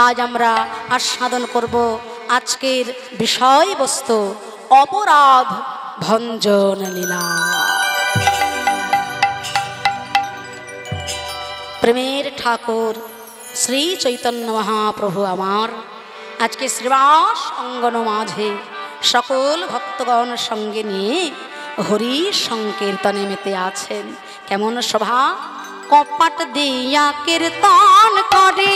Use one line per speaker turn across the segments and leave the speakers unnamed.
আজ আমরা আস্বাদন করব আজকের বিষয়বস্তু অপরাধ ভঞ্জন লীলা। প্রেমের ঠাকুর শ্রী চৈতন্য মহাপ্রভু আমার আজকে শ্রীবাস অঙ্গন মাঝে সকল ভক্তগণ সঙ্গে নিয়ে হরি সংকীর্তনে মেতে আছেন। কেমন শোভা! কপাট দিয়া কীর্তন করে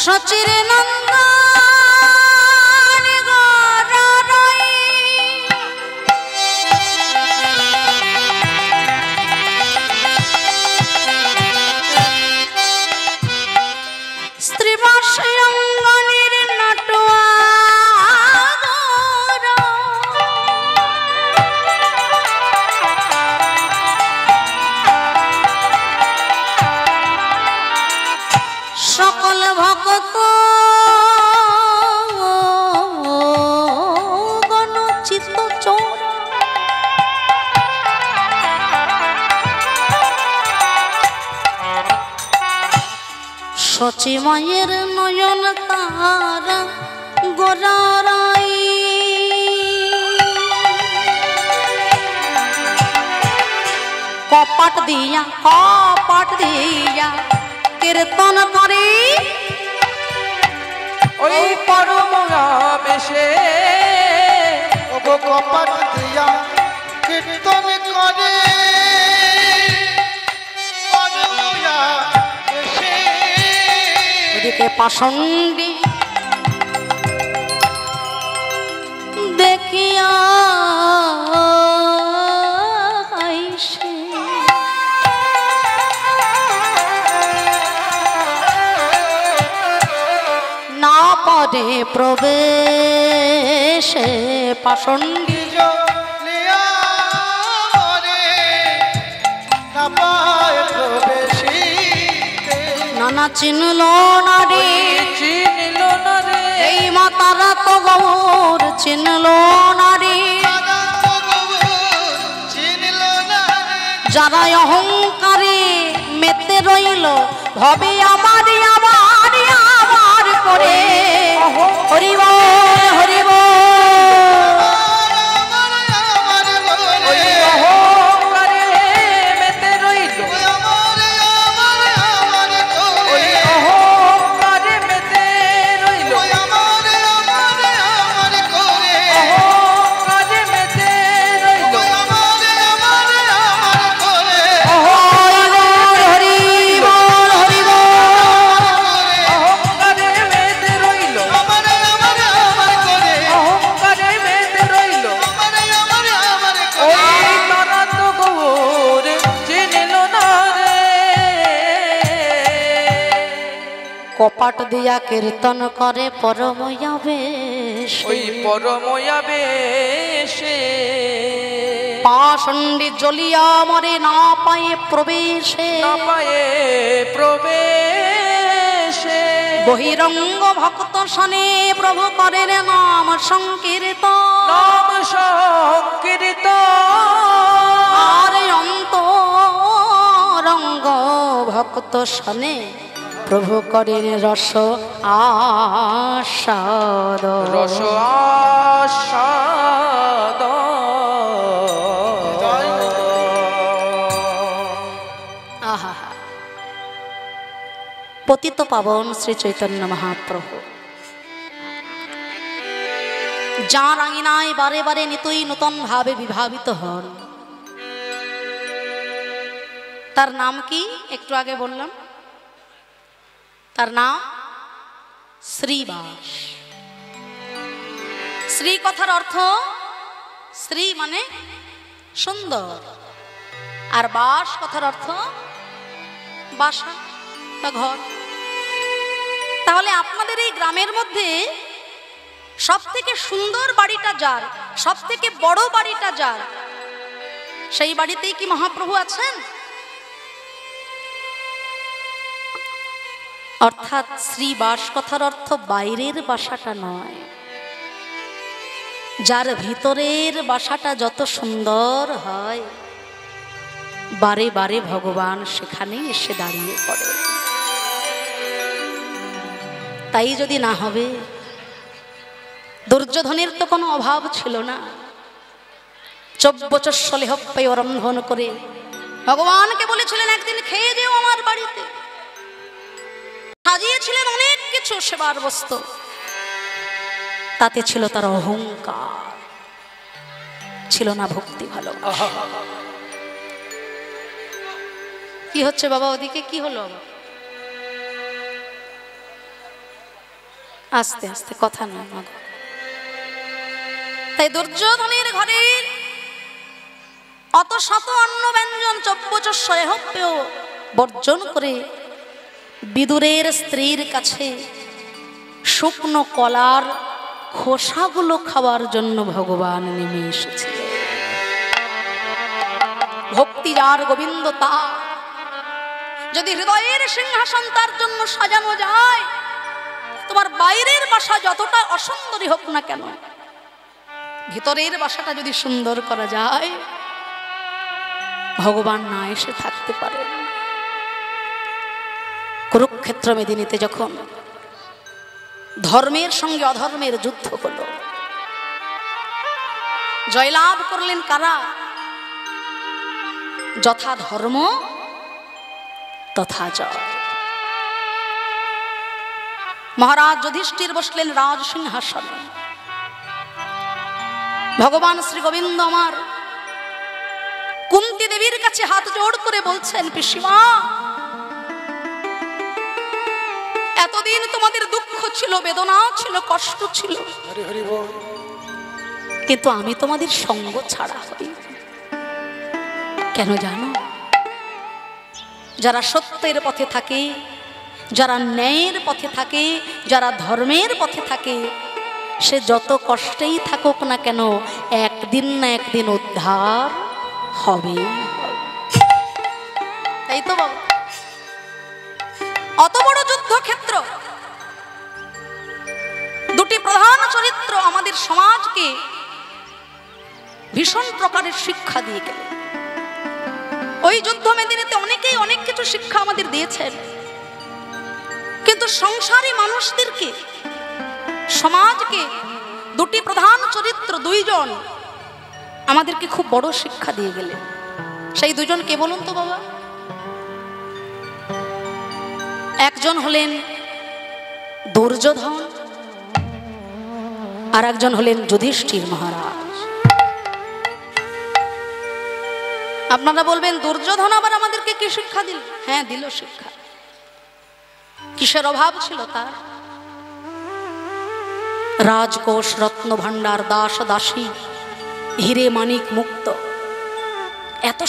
সচির নন্দন গরারই স্ত্রীবাস অঙ্গনের নটুয়া সকল ভক্ত গণচিত্ত চোর সচি মায়ের নয়ন তারা গোরারাই কপাট দিয়া কীর্তন করে
ওই পরময়া বেশে কপাট দিয়া কীর্তন করে পরময়া বেশে।
ওদিকে পাষণ্ডী দেখিয়া পদে প্রবেশে পাষণ্ডী নানা চিনল না রে এই মাতারা তো গৌর চিনল না রে। যারা অহংকারে মেতে রইল ভবে আমার করে হরিব হরিব কপাট দিয়া কীর্তন করে পরময়া বেশে
ওই পরময়া বেশে
পাষণ্ডী জ্বলিয়া মরে না পায়ে প্রবেশে বহিরঙ্গ ভক্ত শনে প্রভু করেন নাম সংকীর্তন আর অন্তরঙ্গ ভক্ত শনে প্রভু করেন রস আস্বাদ পতিত পাবন শ্রী চৈতন্য মহাপ্রভু যার আঙিনায় বারে বারে নিতই নূতন ভাবে বিভাবিত হন, তার নাম কি একটু আগে বললাম, তার নাম শ্রীবাস। শ্রী কথার অর্থ শ্রী মানে সুন্দর, আর বাস কথার অর্থ বাসা বা ঘর। তাহলে আপনাদের এই গ্রামের মধ্যে সব থেকে সুন্দর বাড়িটা যার, সব থেকে বড় বাড়িটা যার, সেই বাড়িতেই কি মহাপ্রভু আছেন? অর্থাৎ শ্রীবাস কথার অর্থ বাইরের বাসাটা নয়, যার ভিতরের বাসাটা যত সুন্দর হয় বারে বারে ভগবান সেখানে এসে দাঁড়িয়ে পড়ে। তাই যদি না হবে, দুর্যোধনের তো কোনো অভাব ছিল না। 14 বছর সলেহপ্পায় রন্ধন করে ভগবানকে বলেছিলেন একদিন খেয়ে যেও আমার বাড়িতে। সাজিয়েছিলেন অনেক কিছু সেবার বস্তু, তাতে ছিল তার অহংকার, ছিল না ভক্তি ভালোবাসা। কি হচ্ছে বাবা ওদিকে? কি হলো? আস্তে আস্তে কথা নয় মা। তাই দুর্যোধনের ঘরের অত শত অন্ন ব্যঞ্জন 14 বছর সলেহপ্পেয় বর্জন করে বিদুরের স্ত্রীর কাছে শুকনো কলার খোসাগুলো খাওয়ার জন্য ভগবান নেমে এসেছে। ভক্তি যার গোবিন্দ তার। যদি হৃদয়ের সিংহাসন তার জন্য সাজানো যায়, তোমার বাইরের বাসা যতটা অসুন্দরী হোক না কেন, ভিতরের বাসাটা যদি সুন্দর করা যায়, ভগবান না এসে থাকতে পারে। কুরুক্ষেত্র মেদিনীতে যখন ধর্মের সঙ্গে অধর্মের যুদ্ধ হলো, জয়লাভ করলেন কারা? যথা ধর্ম তথা জয়। মহারাজ যুধিষ্ঠির বসলেন রাজ সিংহাসনে। ভগবান শ্রী গোবিন্দ আমার কুন্তি দেবীর কাছে হাত জোড় করে বলছেন, পিসিমা, এতদিন তোমাদের দুঃখ ছিল, বেদনা ছিল, কষ্ট ছিল, কিন্তু আমি তোমাদের সঙ্গ ছাড়া হই। কেন জানো? যারা সত্যের পথে থাকে, যারা ন্যায়ের পথে থাকে, যারা ধর্মের পথে থাকে, সে যত কষ্টেই থাকুক না কেন, একদিন না একদিন উদ্ধার হবে। তাই তো বাবা, অত বড় যুদ্ধক্ষেত্র, দুটি প্রধান চরিত্র আমাদের সমাজকে ভীষণ প্রকারের শিক্ষা দিয়ে গেল। ওই যুদ্ধ মেদিনীতে অনেকেই অনেক কিছু শিক্ষা আমাদের দিয়েছেন, কিন্তু সংসারী মানুষদেরকে, সমাজকে দুটি প্রধান চরিত্র, দুইজন আমাদেরকে খুব বড় শিক্ষা দিয়ে গেলেন। সেই দুজন কে বলুন তো বাবা? একজন হলেন দুর্যোধন, আর একজন হলেন যুধিষ্ঠির মহারাজ। আপনারা বলবেন দুর্যোধন আবার আমাদেরকে কি শিক্ষা দিল? হ্যাঁ, দিল শিক্ষা। কিসের অভাব ছিল তার? রাজকোষ, রত্ন ভাণ্ডার, দাস দাসী, হিরে মানিক মুক্ত, এত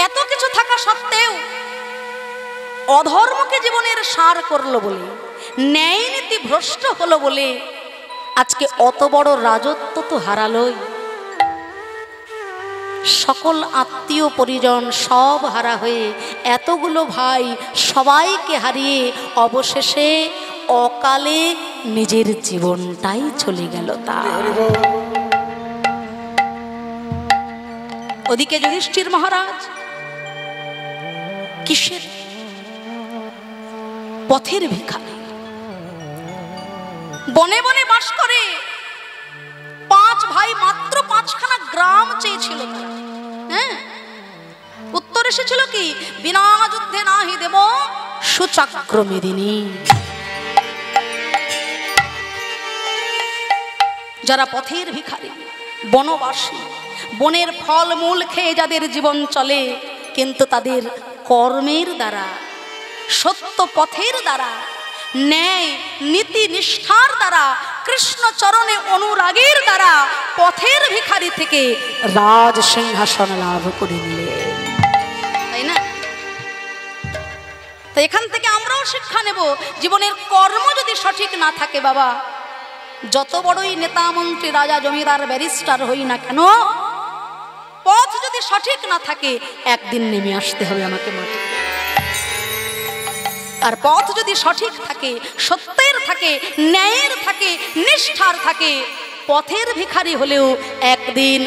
এত কিছু থাকা সত্ত্বেও অধর্মকে জীবনের সার করলো বলে, ন্যায় নীতি ভ্রষ্ট হলো বলে আজকে অত বড় রাজত্ব তো হারালোই। সকল আত্মীয় পরিজন সব হারা হয়ে, এতগুলো ভাই সবাইকে হারিয়ে অবশেষে অকালে নিজের জীবনটাই চলে গেল তার। ওদিকে যুধিষ্ঠির মহারাজ কিসের? পথের ভিখারি, বনে বনে বাস করে। 5 ভাই, মাত্র 5খানা গ্রাম চেয়েছিল। হ্যাঁ, উত্তর এসেছিল কি? বিনা যুদ্ধে নাহি দেব সুচক্র মেদিনী। যারা পথের ভিখারি, বনবাসী, বনের ফল মূল খেয়ে যাদের জীবন চলে, কিন্তু তাদের কর্মের দ্বারা, সত্য পথের দ্বারা, ন্যায় নীতি নিষ্ঠার দ্বারা, কৃষ্ণ চরণে অনুরাগের দ্বারা পথের ভিখারি থেকে রাজ সিংহাসন লাভ করে নিলেন। তাই না? তো এখান থেকে আমরাও শিক্ষা নেব, জীবনের কর্ম যদি সঠিক না থাকে বাবা, যত বড়ই নেতা মন্ত্রী রাজা জমিদার ব্যারিস্টার হই না কেন, পথ যদি সঠিক না থাকে একদিন নেমে আসতে হবে আমাকে মাটি। আর পথ যদি সঠিক থাকে, সত্যের থাকে, ন্যায়ের থাকে, নিষ্ঠার থাকে, পথের ভিখারি হলেও একদিন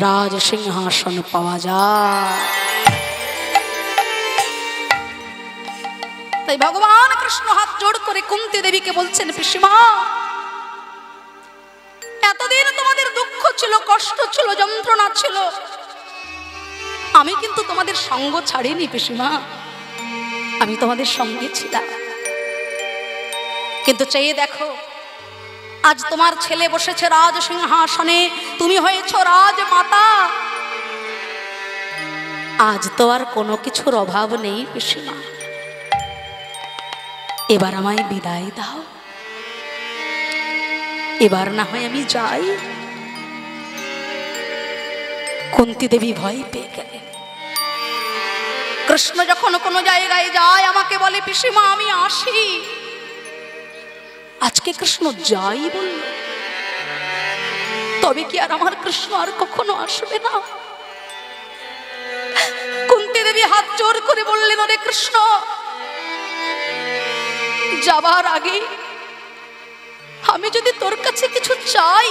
রাজ সিংহাসন পাওয়া যায়। তাই ভগবান কৃষ্ণ হাত জোড় করে কুন্তি দেবীকে বলছেন, পিসিমা এতদিন তোমাদের দুঃখ ছিল, কষ্ট ছিল, যন্ত্রণা ছিল, আমি কিন্তু তোমাদের সঙ্গ ছাড়িনি পিসিমা, আমি তোমাদের সঙ্গে ছিলাম। কিন্তু চেয়ে দেখো, আজ তোমার ছেলে বসেছে রাজ সিংহাসনে, তুমি হয়েছ রাজমাতা। আজ তো আর কোনো কিছুর অভাব নেই পিসিমা, এবার আমায় বিদায় দাও, এবার না হয় আমি যাই। কুন্তি দেবী ভয় পেয়ে গেলেন। কৃষ্ণ যখন কোনো জায়গায় যায় আমাকে বলে, পিসিমা আমি আসি। আজকে কৃষ্ণ যাই বলল, তবে কি আর আমার কৃষ্ণ আর কখনো আসবে না? কুন্তি দেবী হাত জোর করে বললেন, ওরে কৃষ্ণ, যাবার আগে আমি যদি তোর কাছে কিছু চাই,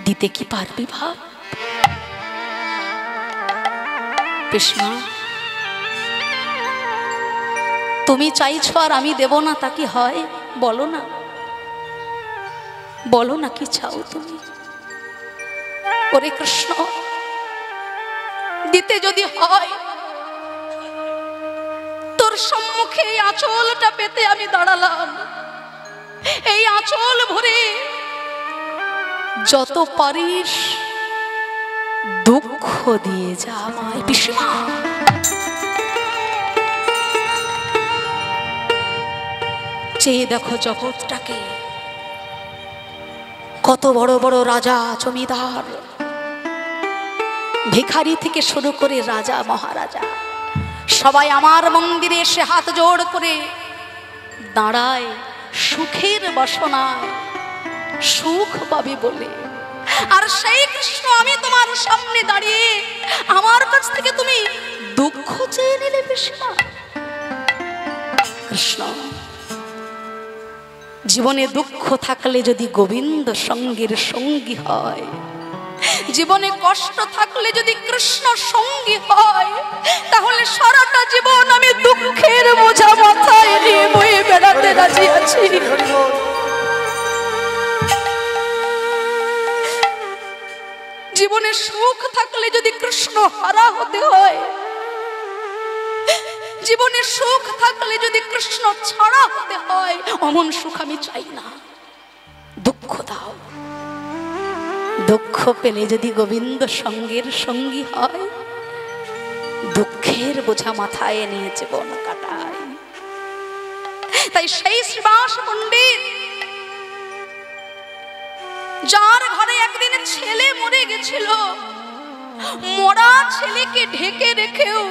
দিতে কি পারবি ভাব? কৃষ্ণ, তুমি চাইছো আর আমি দেব না তা কি হয়? বলো না, বলো না কি চাও তুমি? ওরে কৃষ্ণ, দিতে যদি হয় তোর সম্মুখে এই আঁচলটা পেতে আমি দাঁড়ালাম, এই আঁচল ভরে যত পারিস দুঃখ দিয়ে যা আমায় পিসিমা। চেয়ে দেখো জগৎটাকে, কত বড় বড় রাজা জমিদার, ভিখারি থেকে শুরু করে রাজা মহারাজা, সবাই আমার মন্দিরে এসে হাত জোড় করে দাঁড়ায় সুখের বাসনায়, সুখ পাবে বলে। আর সেই কৃষ্ণ আমি তোমার সামনে দাঁড়িয়ে আমার কাছ থেকে তুমি দুঃখ চেয়ে নিলে পিসিমা। কৃষ্ণ, জীবনে দুঃখ থাকলে যদি গোবিন্দ সঙ্গের সঙ্গী হয়, জীবনে কষ্ট থাকলে যদি কৃষ্ণ সঙ্গী হয়, তাহলে সারাটা জীবন আমি দুঃখের বোঝা মাথায় নিয়ে বয়ে বেড়াতে রাজি আছি। জীবনে সুখ থাকলে যদি কৃষ্ণ হারা হতে হয়, জীবনে সুখ থাকলে যদি কৃষ্ণ ছাড়া হতে হয়, অমন সুখ আমি চাই না। দুঃখ দাও, দুঃখ পেলে যদি গোবিন্দ সঙ্গের সঙ্গী হয়, দুঃখের বোঝা মাথায় নিয়ে জীবন কাটায়। তাই সেই শ্রীবাস পণ্ডিত, যার ঘরে একদিন ছেলে মরে গেছিল, মরা ছেলেকে ঢেকে রেখেও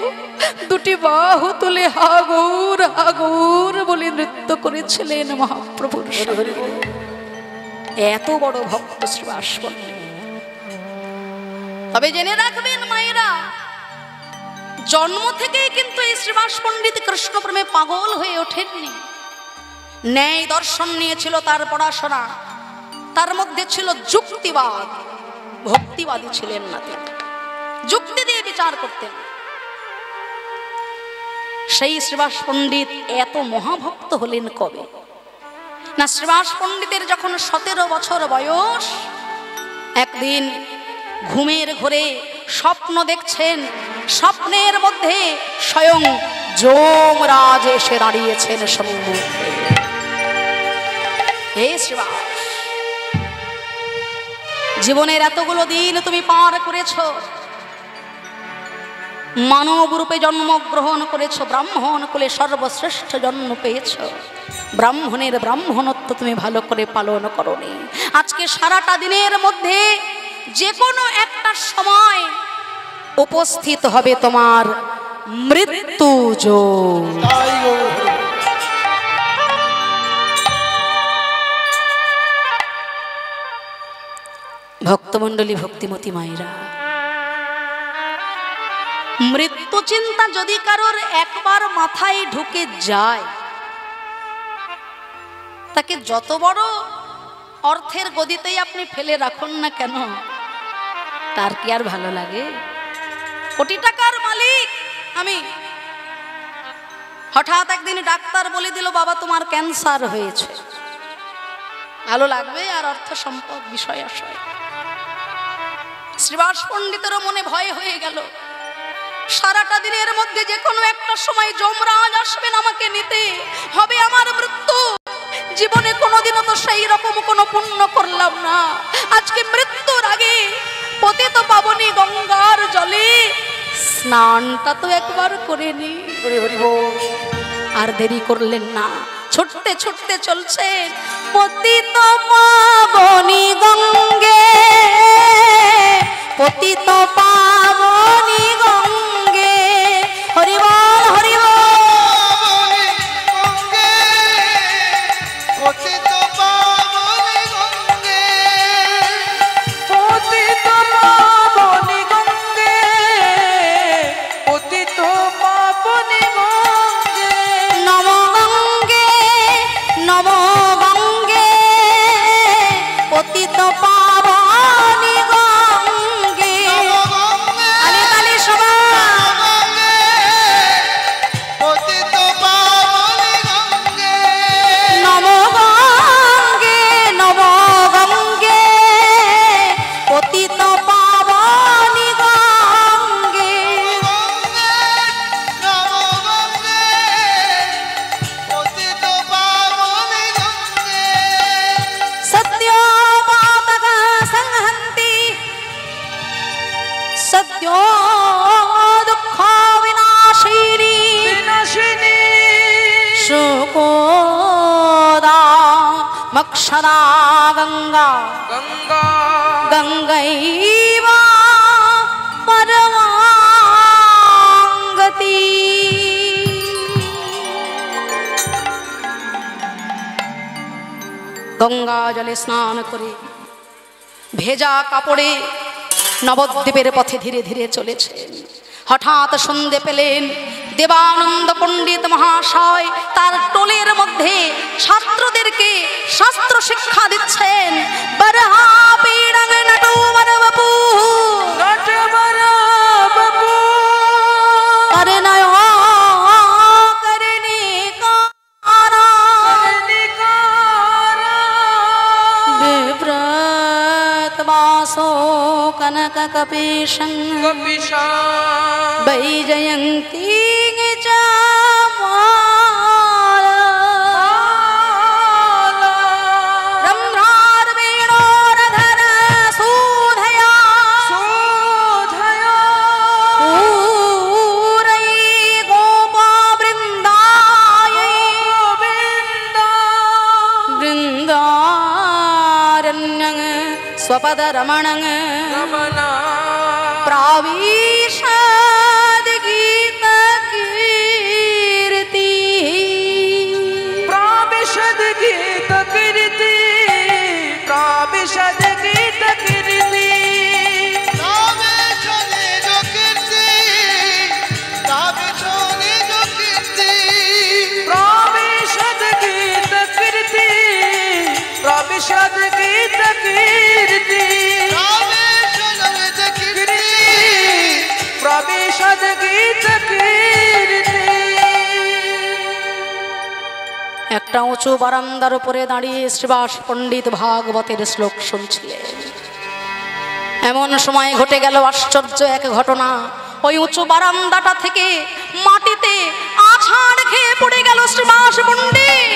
দুটি বাহু তুলে হাগৌর হাগৌর বলে নৃত্য করেছিলেন মহাপ্রভুর সামনে। এত বড় ভক্ত শ্রীবাস পণ্ডিত। তবে জেনে রাখবেন মায়েরা, জন্ম থেকেই কিন্তু এই শ্রীবাস পণ্ডিত কৃষ্ণ প্রেমে পাগল হয়ে ওঠেননি। ন্যায় দর্শন নিয়েছিল তার পড়াশোনা, তার মধ্যে ছিল যুক্তিবাদ, ভক্তিবাদী ছিলেন না তিনি, যুক্তি দিয়ে বিচার করতেন। সেই শ্রীবাস পণ্ডিত এত মহাভক্ত হলেন কবে না, শ্রীবাস পণ্ডিতের যখন 17 বছর বয়স, একদিন ঘুমের ঘোরে স্বপ্ন দেখছেন, স্বপ্নের মধ্যে স্বয়ং যমরাজ এসে দাঁড়িয়েছেন সম্মুখে। হে শ্রীবাস, জীবনের এতগুলো দিন তুমি পার করেছ, মানব রূপে জন্মগ্রহণ করেছ, ব্রাহ্মণ কুলে সর্বশ্রেষ্ঠ জন্ম পেয়েছ, ব্রাহ্মণের ব্রাহ্মণত্ব তুমি ভালো করে পালন করনি। আজকে সারাটা দিনের মধ্যে যে কোনো একটা সময় উপস্থিত হবে তোমার মৃত্যু যোগ। ভক্তমণ্ডলী, ভক্তিমতী মায়েরা, মৃত্যু চিন্তা যদি কারোর একবার মাথায় ঢুকে যায়, তাকে যত বড় অর্থের গদিতেই আপনি ফেলে রাখুন না কেন, তার কি আর ভালো লাগে? কোটি টাকার মালিক আমি, হঠাৎ একদিন ডাক্তার বলে দিল বাবা তোমার ক্যান্সার হয়েছে, ভালো লাগবে? আর অর্থ সম্পদ বিষয় আশয়। শ্রীবাস পণ্ডিতেরও মনে ভয় হয়ে গেল, সারাটা দিনের মধ্যে যে কোনো একটা সময় যমরাজ আসবেন আমাকে নিতে, হবে আমার মৃত্যু। জীবনে কোনোদিনও তো সেই রকম কোনো পুণ্য করলাম না, আজকে মৃত্যুর আগে পতিত পাবনী গঙ্গার জলে স্নানটা তো একবার করে নি। আর দেরি করলেন না, ছুটতে ছুটতে চলছেন পতিত পাবনী গঙ্গে, পতিত পাবনী গঙ্গে, হরি বল হরি বল।
পতিত পাবনী গঙ্গে, পতিত পাবনী গঙ্গে, পতিত পাবনী গঙ্গে,
নম গঙ্গে নম গঙ্গে, পতিত পাবনী গঙ্গে। আলে তালে সবাই,
পতিত পাবনী গঙ্গে,
নম গঙ্গে নম গঙ্গে, পতিত পাবনী গঙ্গে।
পতিত পাবনী গঙ্গে,
সদ্যো পাতক সংহন্তি, সদ্যো দুঃখ বিনাশিনী,
বিনাশিনী
শুকোদা মক্ষদা গঙ্গা,
গঙ্গা,
গঙ্গৈবা পরমাঙ্গতি। গঙ্গা জলে স্নান করে ভেজা কাপড়ে নবদ্বীপের পথে ধীরে ধীরে চলেছেন। হঠাৎ সন্ধে পেলেন দেবানন্দ পণ্ডিত মহাশয় তার টোলের মধ্যে ছাত্রদেরকে শাস্ত্র শিক্ষা দিচ্ছেন। বরহা পীড়ং নটুমর বপু,
নটবর বাবু,
করনয় করণিকারা,
কর্ণিকারা,
বিব্রত বাসো কনক কপীশং,
কপিশা,
বৈজয়ন্তী চামালা, রন্ধ্রার বেণোরধর সুধয়া,
শোধয়া,
পূরৈ গোপা বৃন্দাयै,
গোবিন্দা,
বৃন্দারণ্যং स्वपद रमणं
রমণা,
प्राविशद गीत कीर्ति,
प्राविशद गीत कीर्ति, प्राविशद गीत कीर्ति, प्राविशद गीत कीर्ति, प्राविशद गीत कीर्ति, प्राविशद गीत कीर्ति।
একটা উঁচু বারান্দার উপরে দাঁড়িয়ে শ্রীবাস পণ্ডিত ভাগবতের শ্লোক শুনছিলেন। এমন সময় ঘটে গেল আশ্চর্য এক ঘটনা। ওই উঁচু বারান্দাটা থেকে মাটিতে আছাড় খেয়ে পড়ে গেল শ্রীবাস পণ্ডিত।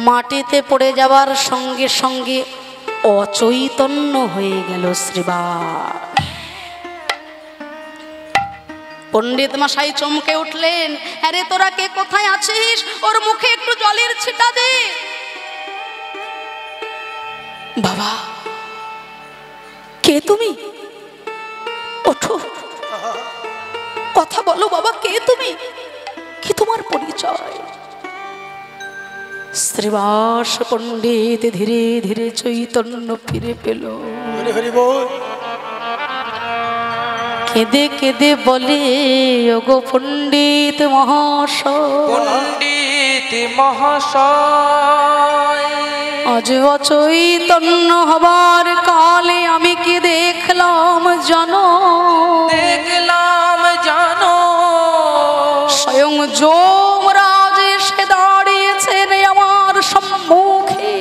মাটিতে পড়ে যাওয়ার সঙ্গে সঙ্গে অচৈতন্য হয়ে গেল শ্রীবাস। পণ্ডিত মশাই চমকে উঠলেন, আরে তোরা কে, কোথায় আছিস? ওর মুখে একটু জলের ছিটা দে। বাবা, কে তুমি? ওঠো, কথা বলো বাবা, কে তুমি? কি তোমার পরিচয়? শ্রীবাস পণ্ডিত ধীরে ধীরে চৈতন্য ফিরে পেল।
হরি হরি বল।
কেঁদে কেঁদে বলে, ওগো পণ্ডিত মহাশয়,
পণ্ডিত মহাশয়,
আজ অচৈতন্য হবার কালে আমি কি দেখলাম জানো?
দেখলাম জানো,
স্বয়ং যমরাজ এসে দাঁড়িয়েছেন আমার সম্মুখে।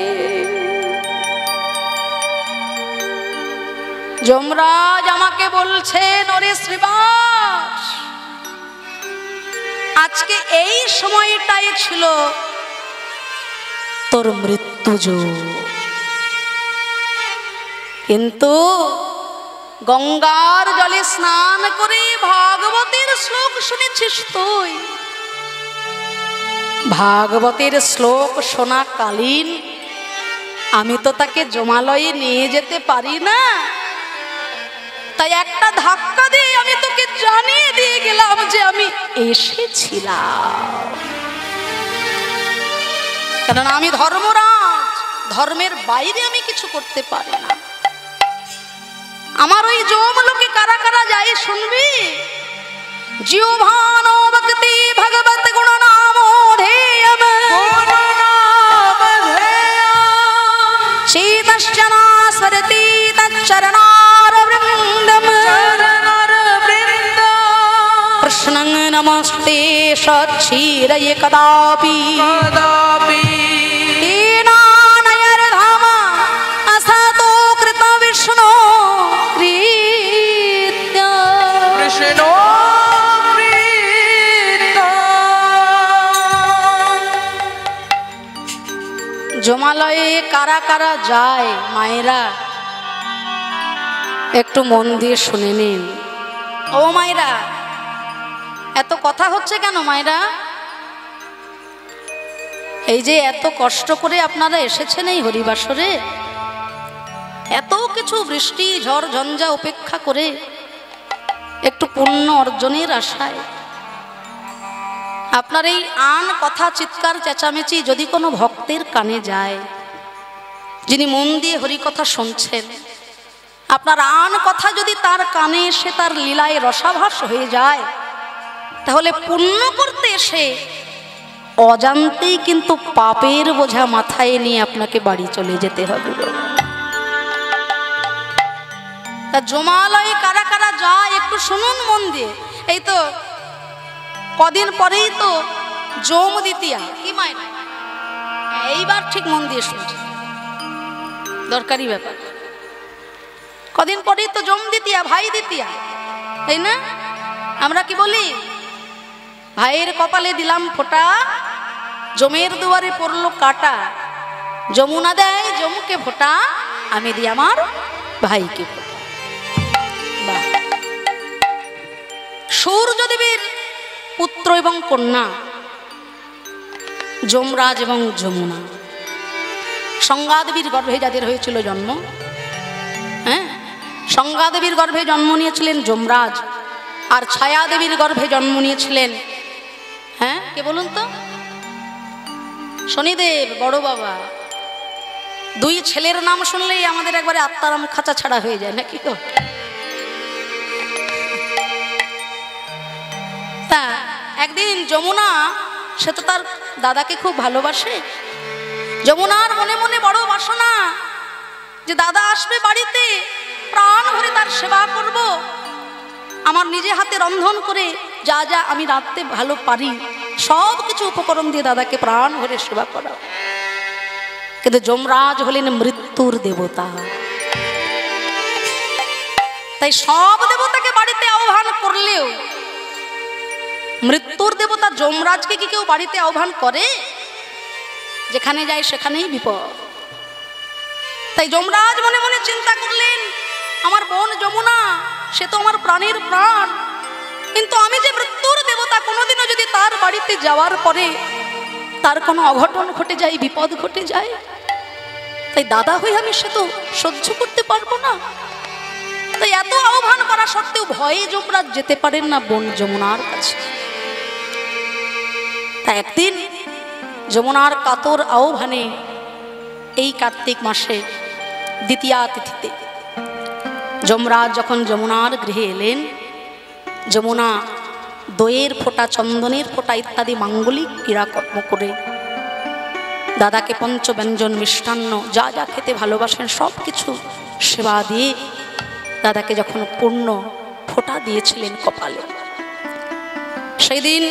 যমরাজ আমাকে বলছেন, ওরে শ্রীবাস, আজকে এই সময়টাই ছিল তোর মৃত্যুযোগ, কিন্তু গঙ্গার জলে স্নান করে ভাগবতের শ্লোক শুনেছিস তুই। ভাগবতের শ্লোক শোনাকালীন আমি তো তাকে জমালয়ে নিয়ে যেতে পারি না, তাই একটা ধাক্কা দিয়ে আমি তোকে জানিয়ে দিয়ে গেলাম যে আমি এসেছিলাম। কারণ আমি ধর্মরাজ, ধর্মের বাইরে আমি কিছু করতে পারি না। আমার ওই যমলোকে কারা কারা যায় শুনবি? জিহ্বান ভক্তি ভগবত গুণ নাম ধেয়ম, শীতশ্চনা স্মরতি তচ্চরণার বৃন্দম, কৃষ্ণং নমস্তে সচ্ছিরয়ে কদাপি দীনানয়র্ধাম আসতো কৃত বিষ্ণু কৃত্য।
কৃষ্ণ
জমালয়ে কারা কারা যায় মায়েরা একটু মন দিয়ে শুনে নিন। ও মায়েরা, এত কথা হচ্ছে কেন মায়েরা? এই যে এত কষ্ট করে আপনারা এসেছেন এই হরিবাসরে, এত কিছু বৃষ্টি ঝড় ঝঞ্ঝা উপেক্ষা করে একটু পুণ্য অর্জনের আশায়, আপনার এই আন কথা চিৎকার চেঁচামেচি যদি কোনো ভক্তের কানে যায়, যিনি মন দিয়ে হরিকথা শুনছেন, আপনার আন কথা যদি তার কানে এসে তার লীলায় রসাভাস হয়ে যায়, তাহলে পুণ্য করতে এসে অজান্তেই কিন্তু পাপের বোঝা মাথায় নিয়ে আপনাকে বাড়ি চলে যেতে হবে। তা জমালয়ে কারা কারা যায় একটু শুনুন মন দিয়ে। এই তো কদিন পরেই তো যম দ্বিতীয়া, কি মায়ের? এইবার ঠিক মন দিয়ে শুনছি, দরকারি ব্যাপার। কদিন পরেই তো যম দ্বিতীয়া, ভাই দ্বিতীয়া, তাই না? আমরা কি বলি? ভাইয়ের কপালে দিলাম ফোঁটা, জমের দুয়ারে পড়লো কাটা, যমুনা দেয় যমুকে ফোঁটা, আমি দিই আমার ভাইকে ফোঁটা। বাহ! সূর্যদেবের পুত্র এবং কন্যা যমরাজ এবং যমুনা, সংজ্ঞাদেবীর গর্ভে যাদের হয়েছিল জন্ম, হ্যাঁ, সংজ্ঞাদেবীর গর্ভে জন্ম নিয়েছিলেন যমরাজ, আর ছায়াদেবীর গর্ভে জন্ম নিয়েছিলেন, হ্যাঁ, কে বলুন তো? শনিদেব, বড় বাবা। দুই ছেলের নাম শুনলেই আমাদের একবারে আত্মারাম খাঁচা ছাড়া হয়ে যায়, নাকি গো? তা একদিন যমুনা, সে তো তার দাদাকে খুব ভালোবাসে, যমুনার মনে মনে বড় বাসনা যে দাদা আসবে বাড়িতে, প্রাণ ভরে তার সেবা করব, আমার নিজে হাতে রন্ধন করে যা যা আমি রাঁধতে ভালো পারি সব কিছু উপকরণ দিয়ে দাদাকে প্রাণ ভরে সেবা করা। কিন্তু যমরাজ হলেন মৃত্যুর দেবতা, তাই সব দেবতাকে বাড়িতে আহ্বান করলেও মৃত্যুর দেবতা যমরাজকে কি কেউ বাড়িতে আহ্বান করে? যেখানে যায় সেখানেই বিপদ। তাই যমরাজ মনে মনে চিন্তা করলেন, আমার বোন যমুনা, সে তো আমার প্রাণের প্রাণ, কিন্তু আমি যে মৃত্যুর দেবতা, কোনোদিনও যদি তার বাড়িতে যাওয়ার পরে তার কোনো অঘটন ঘটে যায়, বিপদ ঘটে যায়, তাই দাদা হয়ে আমি সে তো সহ্য করতে পারবো না। তাই এত আহ্বান করা সত্ত্বেও ভয়ে যমরাজ যেতে পারেন না বোন যমুনার কাছে। তা একদিন যমুনার কাতর আহ্বানে এই কার্তিক মাসে দ্বিতীয়া তিথিতে যমরাজ যখন যমুনার গৃহে এলেন, যমুনা দইয়ের ফোঁটা, চন্দনের ফোঁটা ইত্যাদি মাঙ্গলিক ক্রিয়াকর্ম করে দাদাকে পঞ্চব্যঞ্জন মিষ্টান্ন যা যা খেতে ভালোবাসেন সব কিছু সেবা দিয়ে দাদাকে যখন পূর্ণ ফোঁটা দিয়েছিলেন কপালে, সেই দিন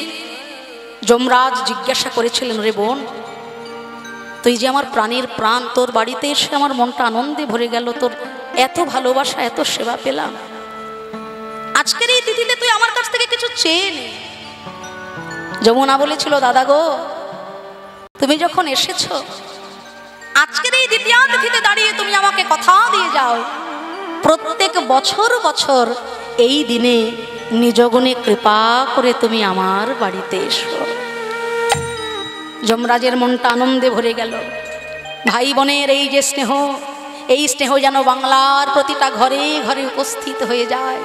যমরাজ জিজ্ঞাসা করেছিলেন, রে বোন, তুই যে আমার প্রাণের প্রাণ, তোর বাড়িতে এসে আমার মনটা আনন্দে ভরে গেল, তোর এত ভালোবাসা, এত সেবা পেলাম, আজকের এই তিথিতে তুই আমার কাছ থেকে কিছু চেয়ে নে। যমুনা বলেছিল, দাদা গো, তুমি যখন এসেছো, আজকের এই দ্বিতীয়া তিথিতে দাঁড়িয়ে তুমি আমাকে কথা দিয়ে যাও, প্রত্যেক বছর বছর এই দিনে নিজ গুণে কৃপা করে তুমি আমার বাড়িতে এসো। যমরাজের মনটা আনন্দে ভরে গেল। ভাই বোনের এই যে স্নেহ, এই স্নেহ যেন বাংলার প্রতিটা ঘরে ঘরে উপস্থিত হয়ে যায়।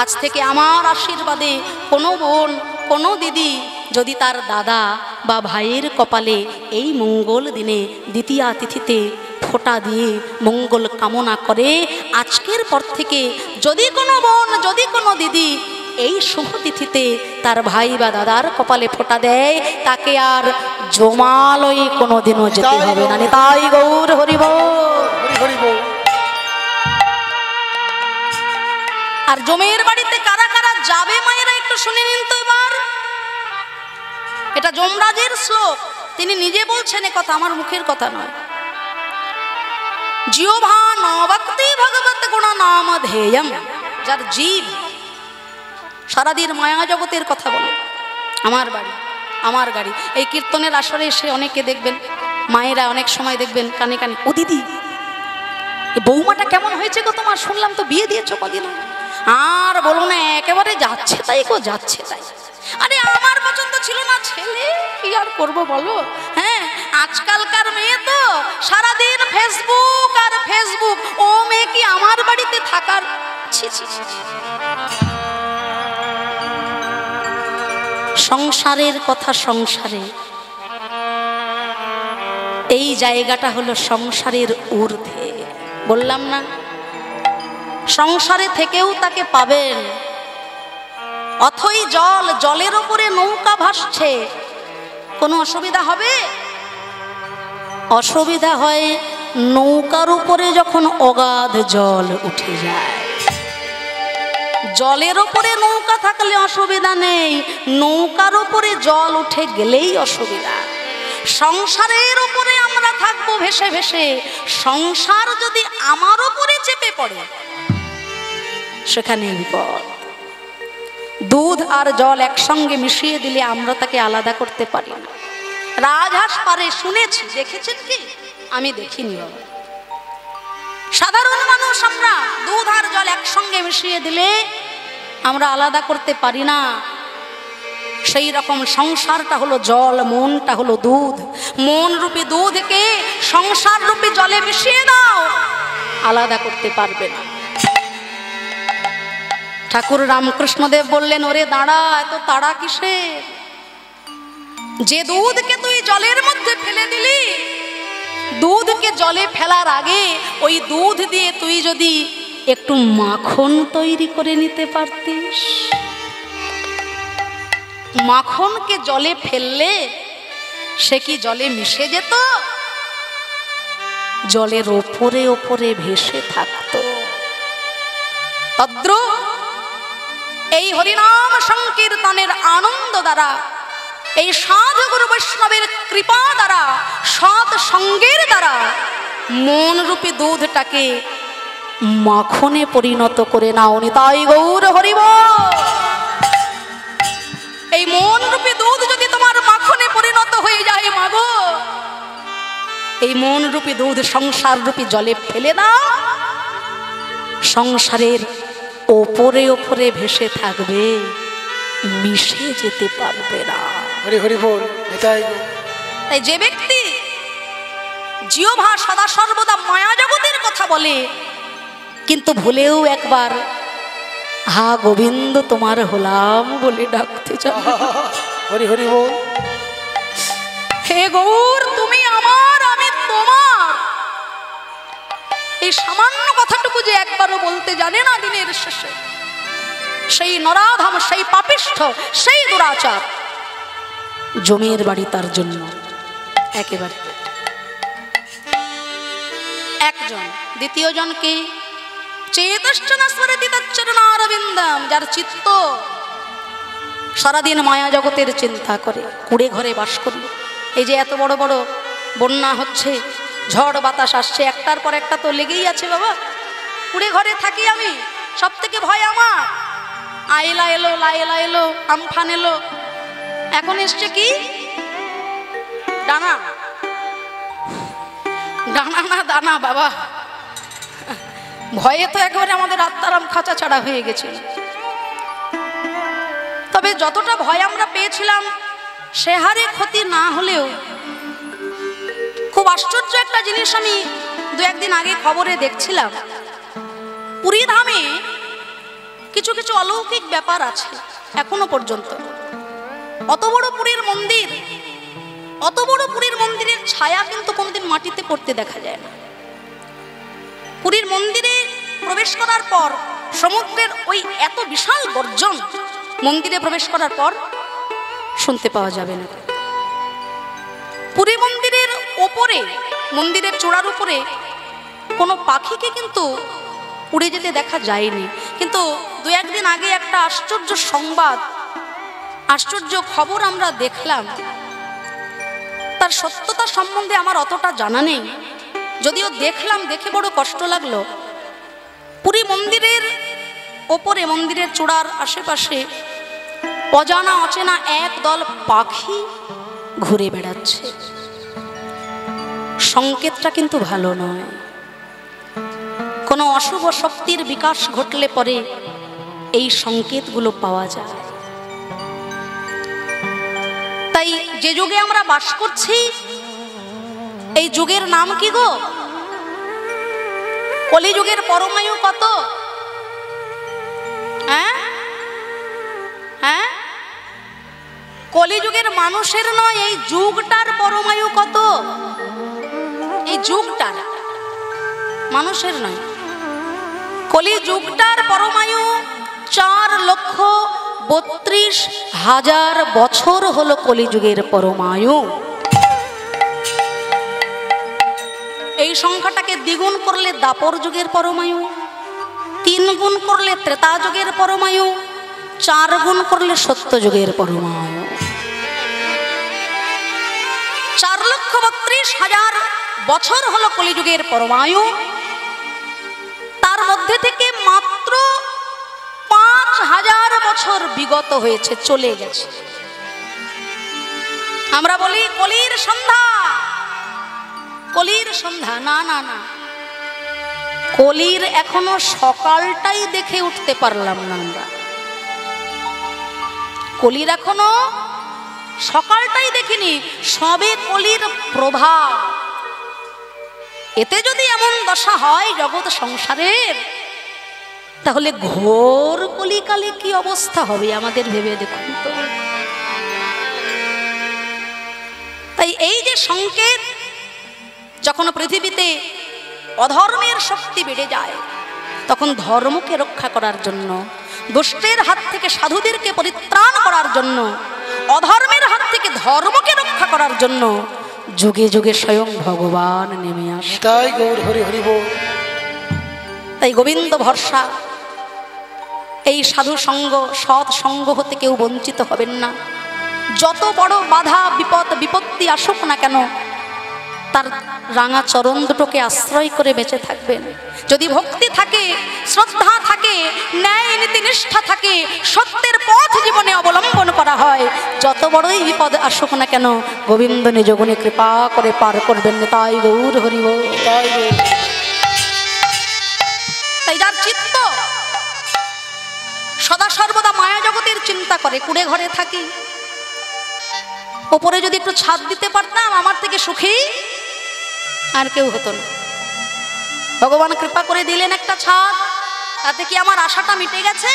আজ থেকে আমার আশীর্বাদে কোনো বোন, কোনো দিদি যদি তার দাদা বা ভাইয়ের কপালে এই মঙ্গল দিনে দ্বিতীয়া তিথিতে ফোঁটা দিয়ে মঙ্গল কামনা করে, আজকের পর থেকে যদি কোনো বোন, যদি কোনো দিদি এই শুভ তিথিতে তার ভাই বা দাদার কপালে ফোঁটা দেয়, তাকে আর জমালয়ে কোনোদিনও যেতে হবে না। তাই গৌর হরিব। আর জমের বাড়িতে কারা কারা যাবে মায়েরা একটু শুনে নিন তো এবার। এটা যমরাজের শ্লোক, তিনি নিজে বলছেন, কথা আমার মুখের কথা নয়। জিহ্বা ন ভক্তি ভগবত গুণ নাম ধেয়ম, যার জীব সারাদিন মায়া জগতের কথা বলে, আমার বাড়ি, আমার গাড়ি। এই কীর্তনের আসরে এসে অনেকে দেখবেন, মায়েরা অনেক সময় দেখবেন কানে কানে, ও দিদি, এই বৌমাটা কেমন হয়েছে গো তোমার, শুনলাম তো বিয়ে দিয়েছো কদিন। আর বলো না, একেবারে যাচ্ছে তাই গো, যাচ্ছে তাই। আরে আমার পছন্দ ছিল না ছেলে, কি আর করবো বলো। হ্যাঁ, আজকালকার মেয়ে তো সারাদিন ফেসবুক আর ফেসবুক, ও মেয়ে কি আমার বাড়িতে থাকার? ছি ছি ছি। সংসারের কথা সংসারে, এই জায়গাটা হলো সংসারের ঊর্ধ্বে। বললাম না, সংসারে থেকেও তাকে পাবেন। অথই জল, জলের ওপরে নৌকা ভাসছে, কোনো অসুবিধা হবে? অসুবিধা হয় নৌকার উপরে যখন অগাধ জল উঠে যায়। জলের ওপরে নৌকা থাকলে অসুবিধা নেই, নৌকার উপরে জল উঠে গেলেই অসুবিধা। সংসারের উপরে আমরা থাকবো ভেসে ভেসে, সংসার যদি আমার উপরে চেপে পড়ে সেখানে বিপদ। দুধ আর জল একসঙ্গে মিশিয়ে দিলে আমরা তাকে আলাদা করতে পারি না। রাজহাঁস পারে, শুনেছি, দেখেছেন কি? আমি দেখিনি বাবা। সাধারণ মানুষ আমরা দুধ আর জল একসঙ্গে মিশিয়ে দিলে আমরা আলাদা করতে পারি না। সেই রকম সংসারটা হলো জল, মনটা হলো দুধ। মন রূপী দুধকে সংসার রূপী জলে মিশিয়ে দাও, আলাদা করতে পারবে না। ঠাকুর রামকৃষ্ণদেব বললেন, ওরে দাঁড়া, এত তাড়া কিসের? যে দুধকে তুই জলের মধ্যে ফেলে দিলি, দুধকে জলে ফেলার আগে ওই দুধ দিয়ে তুই যদি একটু মাখন তৈরি করে নিতে পারতিস, মাখনকে জলে ফেললে সে কি জলে মিশে যেত? জলের ওপরে ওপরে ভেসে থাকতো। তদ্রূপ এই হরিনাম সংকীর্তনের আনন্দ দ্বারা, এই সাধু গুরু বৈষ্ণবের কৃপা দ্বারা, সৎ সঙ্গের দ্বারা মন রূপী দুধটাকে মাখনে পরিণত করে নাও। নিতাই গৌর হরি বল। এই মন রূপী দুধ যদি তোমার মাখনে পরিণত হয়ে যায়, মাগো, এই মন রূপী দুধ সংসার রূপী জলে ফেলে দাও, সংসারের ওপরে ওপরে ভেসে থাকবে, মিশে যেতে পারবে না।
হরি হরি বল।
তাই যে ব্যক্তি জিহ্বা সদা সর্বদা মায়া জগতের কথা বলে, কিন্তু ভুলেও একবার হা গোবিন্দ তোমার হলাম বলে ডাকতে চায়,
হরি হরি বল।
হে গৌর তুমি আমার, আমি তোমার। এই সামান্য কথাটুকু যে একবারও বলতে জানে না দিনের শেষে, সেই নরাধম, সেই পাপিষ্ঠ, সেই দুরাচার, জমের বাড়ি তার জন্য একেবারে একজন। দ্বিতীয় জনকে চেতশ্চরণারবিন্দম, যার চিত্ত সারাদিন মায়া জগতের চিন্তা করে, কুড়ে ঘরে বাস করি। এই যে এত বড় বড় বন্যা হচ্ছে, ঝড় বাতাস আসছে, একটার পর একটা তো লেগেই আছে বাবা। কুড়ে ঘরে থাকি আমি, সব থেকে ভয় আমার। আইলা এলো, লাইলা এলো, আমফান এলো, এখন এসছে কি ডানা, ডানা না দানা বাবা। ভয়ে তো একেবারে আমাদের আত্মারাম খাঁচা ছাড়া হয়ে গেছে। তবে যতটা ভয় আমরা পেয়েছিলাম সে হারে ক্ষতি না হলেও খুব আশ্চর্য একটা জিনিস আমি দু একদিন আগে খবরে দেখছিলাম। পুরী ধামে কিছু কিছু অলৌকিক ব্যাপার আছে এখনো পর্যন্ত। অত বড় পুরীর মন্দির, অত বড় পুরীর মন্দিরের ছায়া কিন্তু কোনোদিন মাটিতে পড়তে দেখা যায় না। পুরীর মন্দিরে প্রবেশ করার পর সমুদ্রের ওই এত বিশাল গর্জন মন্দিরে প্রবেশ করার পর শুনতে পাওয়া যাবে না। পুরী মন্দিরের ওপরে, মন্দিরের চূড়ার উপরে কোনো পাখিকে কিন্তু উড়ে যেতে দেখা যায়নি। কিন্তু দু একদিন আগে একটা আশ্চর্য সংবাদ, আশ্চর্য খবর আমরা দেখলাম। তার সত্যতা সম্বন্ধে আমার অতটা জানা নেই, যদিও দেখলাম, দেখে বড় কষ্ট লাগলো। পুরী মন্দিরের ওপরে, মন্দিরের চূড়ার আশেপাশে অজানা অচেনা এক দল পাখি ঘুরে বেড়াচ্ছে। সংকেতটা কিন্তু ভালো নয়। কোনো অশুভ শক্তির বিকাশ ঘটলে পরে এই সংকেতগুলো পাওয়া যায়। তাই যে যুগে আমরা বাস করছি, এই যুগের নাম কি গো? কলিযুগের পরমায়ু কত? হ্যাঁ হ্যাঁ, কলিযুগের মানুষের নয়, এই যুগটার পরমায়ু কত? এই যুগটার, মানুষের নয়। কলিযুগটার পরমায়ু 4,32,000 বছর হলো কলিযুগের পরমায়ু। এই সংখ্যাটাকে দ্বিগুণ করলে দাপর যুগের পরমায়ু, 3 গুণ করলে ত্রেতা যুগের পরমায়ু, 4 গুণ করলে সত্য যুগের পরমায়ু। 4,32,000 বছর হলো কলিযুগের পরমায়ু। তার মধ্যে থেকে মাত্র 5,000 বছর বিগত হয়েছে, চলে গেছে। আমরা বলি কলির সন্ধ্যা, কলির সন্ধ্যা। না না না, কলির এখনো সকালটাই দেখে উঠতে পারলাম না আমরা। কলির এখনো সকালটাই দেখিনি, সবে কলির প্রভাব। এতে যদি এমন দশা হয় জগৎ সংসারের, তাহলে ঘোর কলিকালে কি অবস্থা হবে আমাদের ভেবে দেখুন তো। তাই এই যে সংকেত, যখন পৃথিবীতে অধর্মের শক্তি বেড়ে যায়, তখন ধর্মকে রক্ষা করার জন্য, দুষ্টের হাত থেকে সাধুদেরকে পরিত্রাণ করার জন্য, অধর্মের হাত থেকে ধর্মকে রক্ষা করার জন্য যুগে যুগে স্বয়ং ভগবান নেমে আসে।
তাই গৌর হরি হরি বল।
তাই গোবিন্দ ভরসা, এই সাধু সঙ্গ, সৎ সঙ্গ হতে কেউ বঞ্চিত হবেন না। যত বড় বাধা বিপদ বিপত্তি আসুক না কেন, তার রাঙা চরণ দুটোকে আশ্রয় করে বেঁচে থাকবেন। যদি ভক্তি থাকে, শ্রদ্ধা থাকে, ন্যায় নীতি নিষ্ঠা থাকে, সত্যের পথ জীবনে অবলম্বন করা হয়, যত বড়ই বিপদ আসুক না কেন, গোবিন্দ নিজ গুণে কৃপা করে পার করবেন। তাই গৌর হরি বল। তাই যার চিত্ত সদা সর্বদা মায়া জগতের চিন্তা করে, কুড়ে ঘরে থাকি, ওপরে যদি একটু ছাদ দিতে পারতাম, আমার থেকে সুখী আর কেউ হতো না। ভগবান কৃপা করে দিলেন একটা ছাদ, তাতে কি আমার আশাটা মিটে গেছে?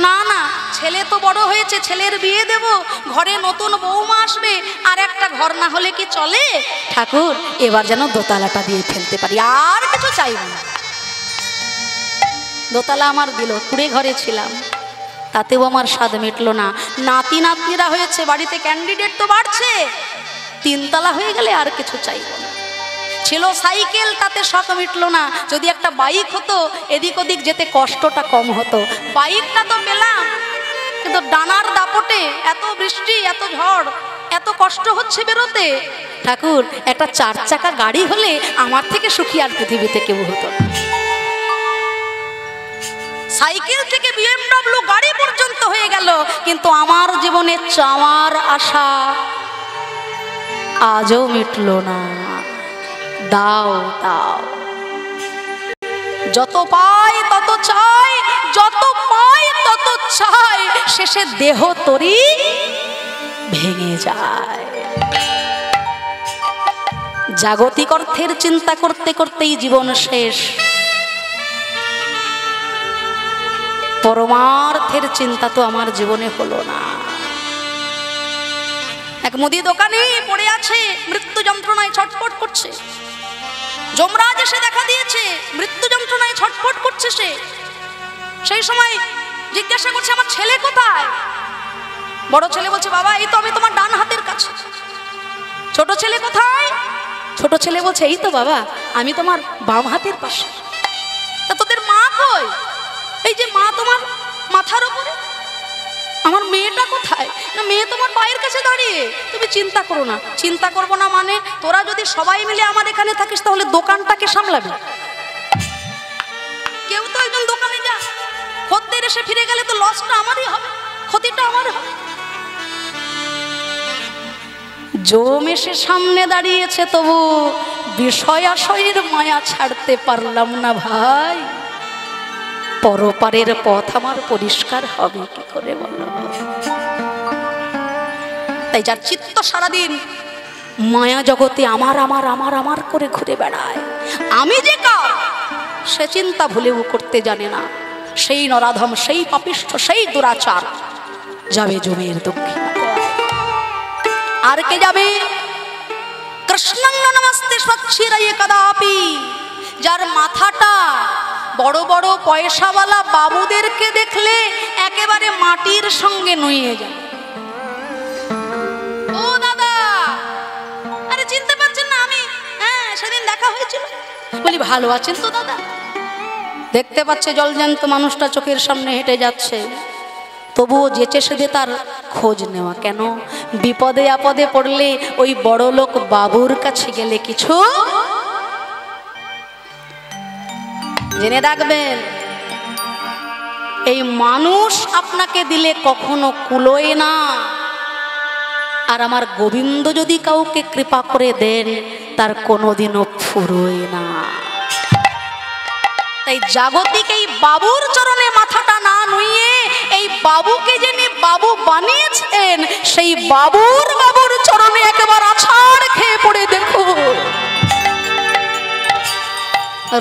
না না, ছেলে তো বড় হয়েছে, ছেলের বিয়ে দেব, ঘরে নতুন বৌমা আসবে, আর একটা ঘর না হলে কি চলে? ঠাকুর এবার যেন দোতলাটা দিয়ে ফেলতে পারি, আর কিছু চাইব না। দোতলা আমার দিল, কুড়ে ঘরে ছিলাম, তাতেও আমার স্বাদ মিটলো না। নাতি নাতনিরা হয়েছে, বাড়িতে ক্যান্ডিডেট তো বাড়ছে, তিনতলা হয়ে গেলে আর কিছু চাইব না। ছিল সাইকেল, তাতে শখ মিটলো না। যদি একটা বাইক হতো, এদিক ওদিক যেতে কষ্টটা কম হতো। বাইকটা তো পেলাম, কিন্তু ডানার দাপটে এত বৃষ্টি, এত ঝড়, এত কষ্ট হচ্ছে বেরোতে। ঠাকুর একটা 4 চাকা গাড়ি হলে আমার থেকে সুখী আর পৃথিবীতে কেউ হতো না। সাইকেল থেকে BMW গাড়ি পর্যন্ত হয়ে গেল, কিন্তু আমার জীবনে চাওয়ার আশা আজও মিটলো না। দাও দাও, যত পাই তত চাই, যত পাই তত চাই, শেষে দেহ তরি ভেঙে যায়। জাগতিক অর্থের চিন্তা করতে করতেই জীবন শেষ, পরমার্থের চিন্তা তো আমার জীবনে হলো না। এক মুদি দোকানে পড়ে আছে, মৃত্যু যন্ত্রণায় ছটফট করছে। যমরাজ এসে দেখা দিয়েছে, মৃত্যু যন্ত্রণায় ছটফট করছে সে। সেই সময় জিজ্ঞাসা করছে, আমার ছেলে কোথায়? বড় ছেলে বলছে, বাবা এই তো আমি তোমার ডান হাতের কাছে। ছোট ছেলে কোথায়? ছোট ছেলে বলছে, এই তো বাবা আমি তোমার বাম হাতের পাশে। তা তোদের মা কই? এই যে মা তোমার মাথার উপরে। আমার মেয়েটা কোথায়? না মেয়ে তোমার পায়ের কাছে দাঁড়িয়ে। তুমি চিন্তা করো না। চিন্তা করবো না মানে, তোরা যদি সবাই মিলে আমার এখানে থাকিস তাহলে দোকানটাকে সামলাবে। কেউ তো একজন দোকানে যা, খদ্দের এসে ফিরে গেলে তো লসটা আমারই হবে, ক্ষতিটা আমার হবে। জম এসে সামনে দাঁড়িয়েছে, তবু বিষয় আশয়ের মায়া ছাড়তে পারলাম না ভাই। পরপারের পথ আমার পরিষ্কার হবে কি করে বলো? তাই যার চিত্ত সারাদিন মায়া জগতে আমার আমার আমার আমার করে ঘুরে বেড়ায়, আমি যে কার সে চিন্তা ভুলেও করতে জানে না, সেই নরাধম, সেই পাপিষ্ঠ, সেই দুরাচার যাবে জমের দক্ষিণ। আর কে যাবে? কৃষ্ণং নমস্তে স্বচ্ছিরায়ে কদাপি। যার মাথাটা বড় বড় পয়সাওয়ালা বাবুদেরকে দেখলে একেবারে মাটির সঙ্গে নুয়ে যায়। ও দাদা, আরে চিনতে পারছেন না আমি? হ্যাঁ সেদিন দেখা হয়েছিল। বলি ভালো আছেন তো দাদা? দেখতে পাচ্ছে জলজ্যান্ত মানুষটা চোখের সামনে হেঁটে যাচ্ছে, তবুও যেচে সেদে তার খোঁজ নেওয়া। কেন? বিপদে আপদে পড়লে ওই বড় লোক বাবুর কাছে গেলে কিছু জেনে রাখবেন, এই মানুষ আপনাকে দিলে কখনো কুলোয় না, আর আমার গোবিন্দ যদি কাউকে কৃপা করে দেন তার কোনোদিনও ফুরোয় না। তাই জাগতিক এই বাবুর চরণে মাথাটা না নুইয়ে, এই বাবুকে যিনি বাবু বানিয়েছেন সেই বাবুর চরণে একবার আছাড় খেয়ে পড়ে দেখো।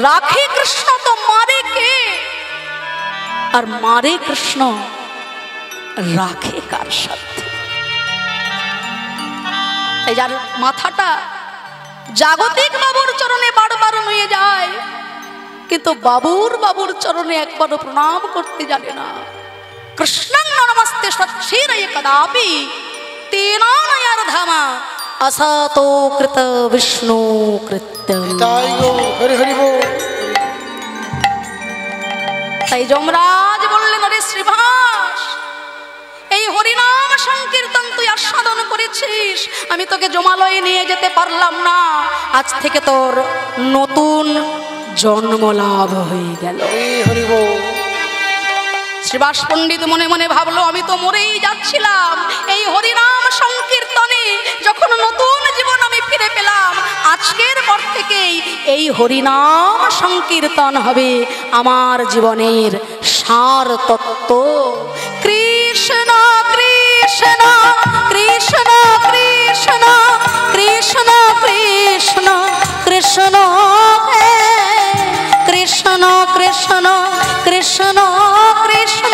রাখে কৃষ্ণ তো মারে কে, আর মারে কৃষ্ণ রাখে কার সাথে? এই যার মাথাটা জাগতিক বাবুর চরণে বারবার নুয়ে যায়, কিন্তু বাবুর চরণে একবারও প্রণাম করতে জানে না। কৃষ্ণং নমস্তে স্বচ্ছিরায়ে কদাপি তেনা নয়ার ধামা অসাতো কৃত বিষ্ণু কৃত্যম। তাই যমরাজ বললেন, আরে শ্রীভাস, এই হরিনাম সংকীর্তন তুই আস্বাদন করেছিস, আমি তোকে জমালয়ে নিয়ে যেতে পারলাম না, আজ থেকে তোর নতুন জন্ম লাভ হয়ে গেল। শ্রীবাস পণ্ডিত মনে মনে ভাবলো, আমি তো মরেই যাচ্ছিলাম, এই হরিনাম সংকীর্তনে যখন নতুন জীবন আমি ফিরে পেলাম, আজকের পর থেকেই এই হরিনাম সংকীর্তন হবে আমার জীবনের সার তত্ত্ব। কৃষ্ণ কৃষ্ণ কৃষ্ণ কৃষ্ণ কৃষ্ণ কৃষ্ণ কৃষ্ণ কৃষ্ণ কৃষ্ণ কৃষ্ণ কৃষ্ণ কৃষ্ণ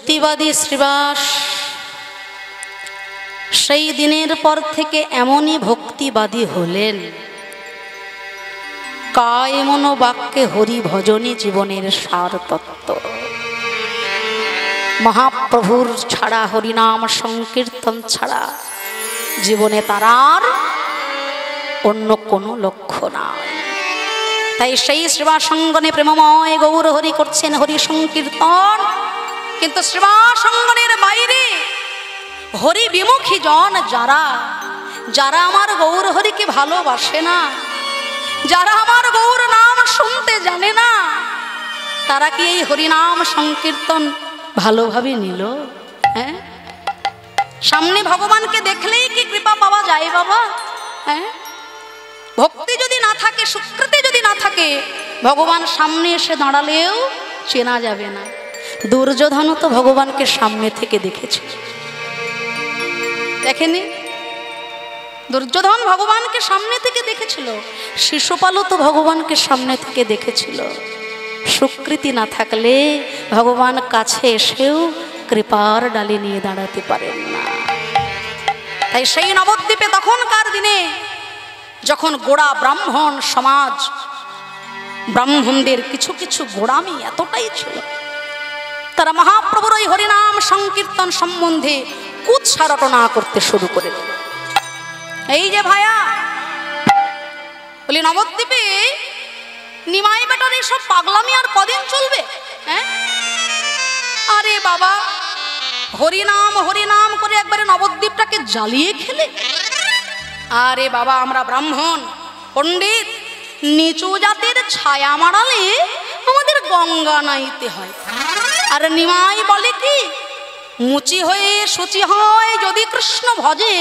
যুক্তিবাদী শ্রীবাস সেই দিনের পর থেকে এমনই ভক্তিবাদী হলেন, কায় মনোবাক্যে হরি ভজনই জীবনের সার তত্ত্ব। মহাপ্রভুর ছাড়া, হরিনাম সংকীর্তন ছাড়া জীবনে তার আর অন্য কোনো লক্ষ্য নাই। তাই সেই শ্রীবাসঙ্গনে প্রেমময় গৌর হরি করছেন হরি সংকীর্তন, কিন্তু শ্রীবাসঙ্গনের বাইরে হরি বিমুখী জন যারা, যারা আমার গৌর হরিকে ভালোবাসে না, যারা আমার গৌর নাম শুনতে জানে না, তারা কি এই হরিনাম সংকীর্তন ভালোভাবে নিল? হ্যাঁ, সামনে ভগবানকে দেখলেই কি কৃপা পাওয়া যায় বাবা? হ্যাঁ, ভক্তি যদি না থাকে, সুকৃতি যদি না থাকে, ভগবান সামনে এসে দাঁড়ালেও চেনা যাবে না। দুর্যোধনও তো ভগবানকে সামনে থেকে দেখেছে, দেখেনি? দুর্যোধন ভগবানকে সামনে থেকে দেখেছিল, শিশুপালও তো ভগবানকে সামনে থেকে দেখেছিল। সুকৃতি না থাকলে ভগবান কাছে এসেও কৃপার ডালে নিয়ে দাঁড়াতে পারেন না। তাই সেই নবদ্বীপে তখনকার দিনে যখন গোড়া ব্রাহ্মণ সমাজ, ব্রাহ্মণদের কিছু কিছু গোড়ামি এতটাই ছিল, তারা মহাপ্রভুর ওই হরিনাম সংকীর্তন সম্বন্ধে কুৎসা রটনা করতে শুরু করে দিল। এই যে ভাইয়া বলি, নবদ্বীপে নিমাই বেটার এইসব পাগলামি আর কদিন চলবে? হ্যাঁ, আরে বাবা, হরিনাম হরিনাম করে একবারে নবদ্বীপটাকে জ্বালিয়ে খেলে। আরে বাবা, আমরা ব্রাহ্মণ পণ্ডিত, নিচু জাতের ছায়া মারালে আমাদের গঙ্গা নাইতে হয়। আর নিমাই বলে কি, মুচি হয়ে শুচি হয় যদি কৃষ্ণ ভজে,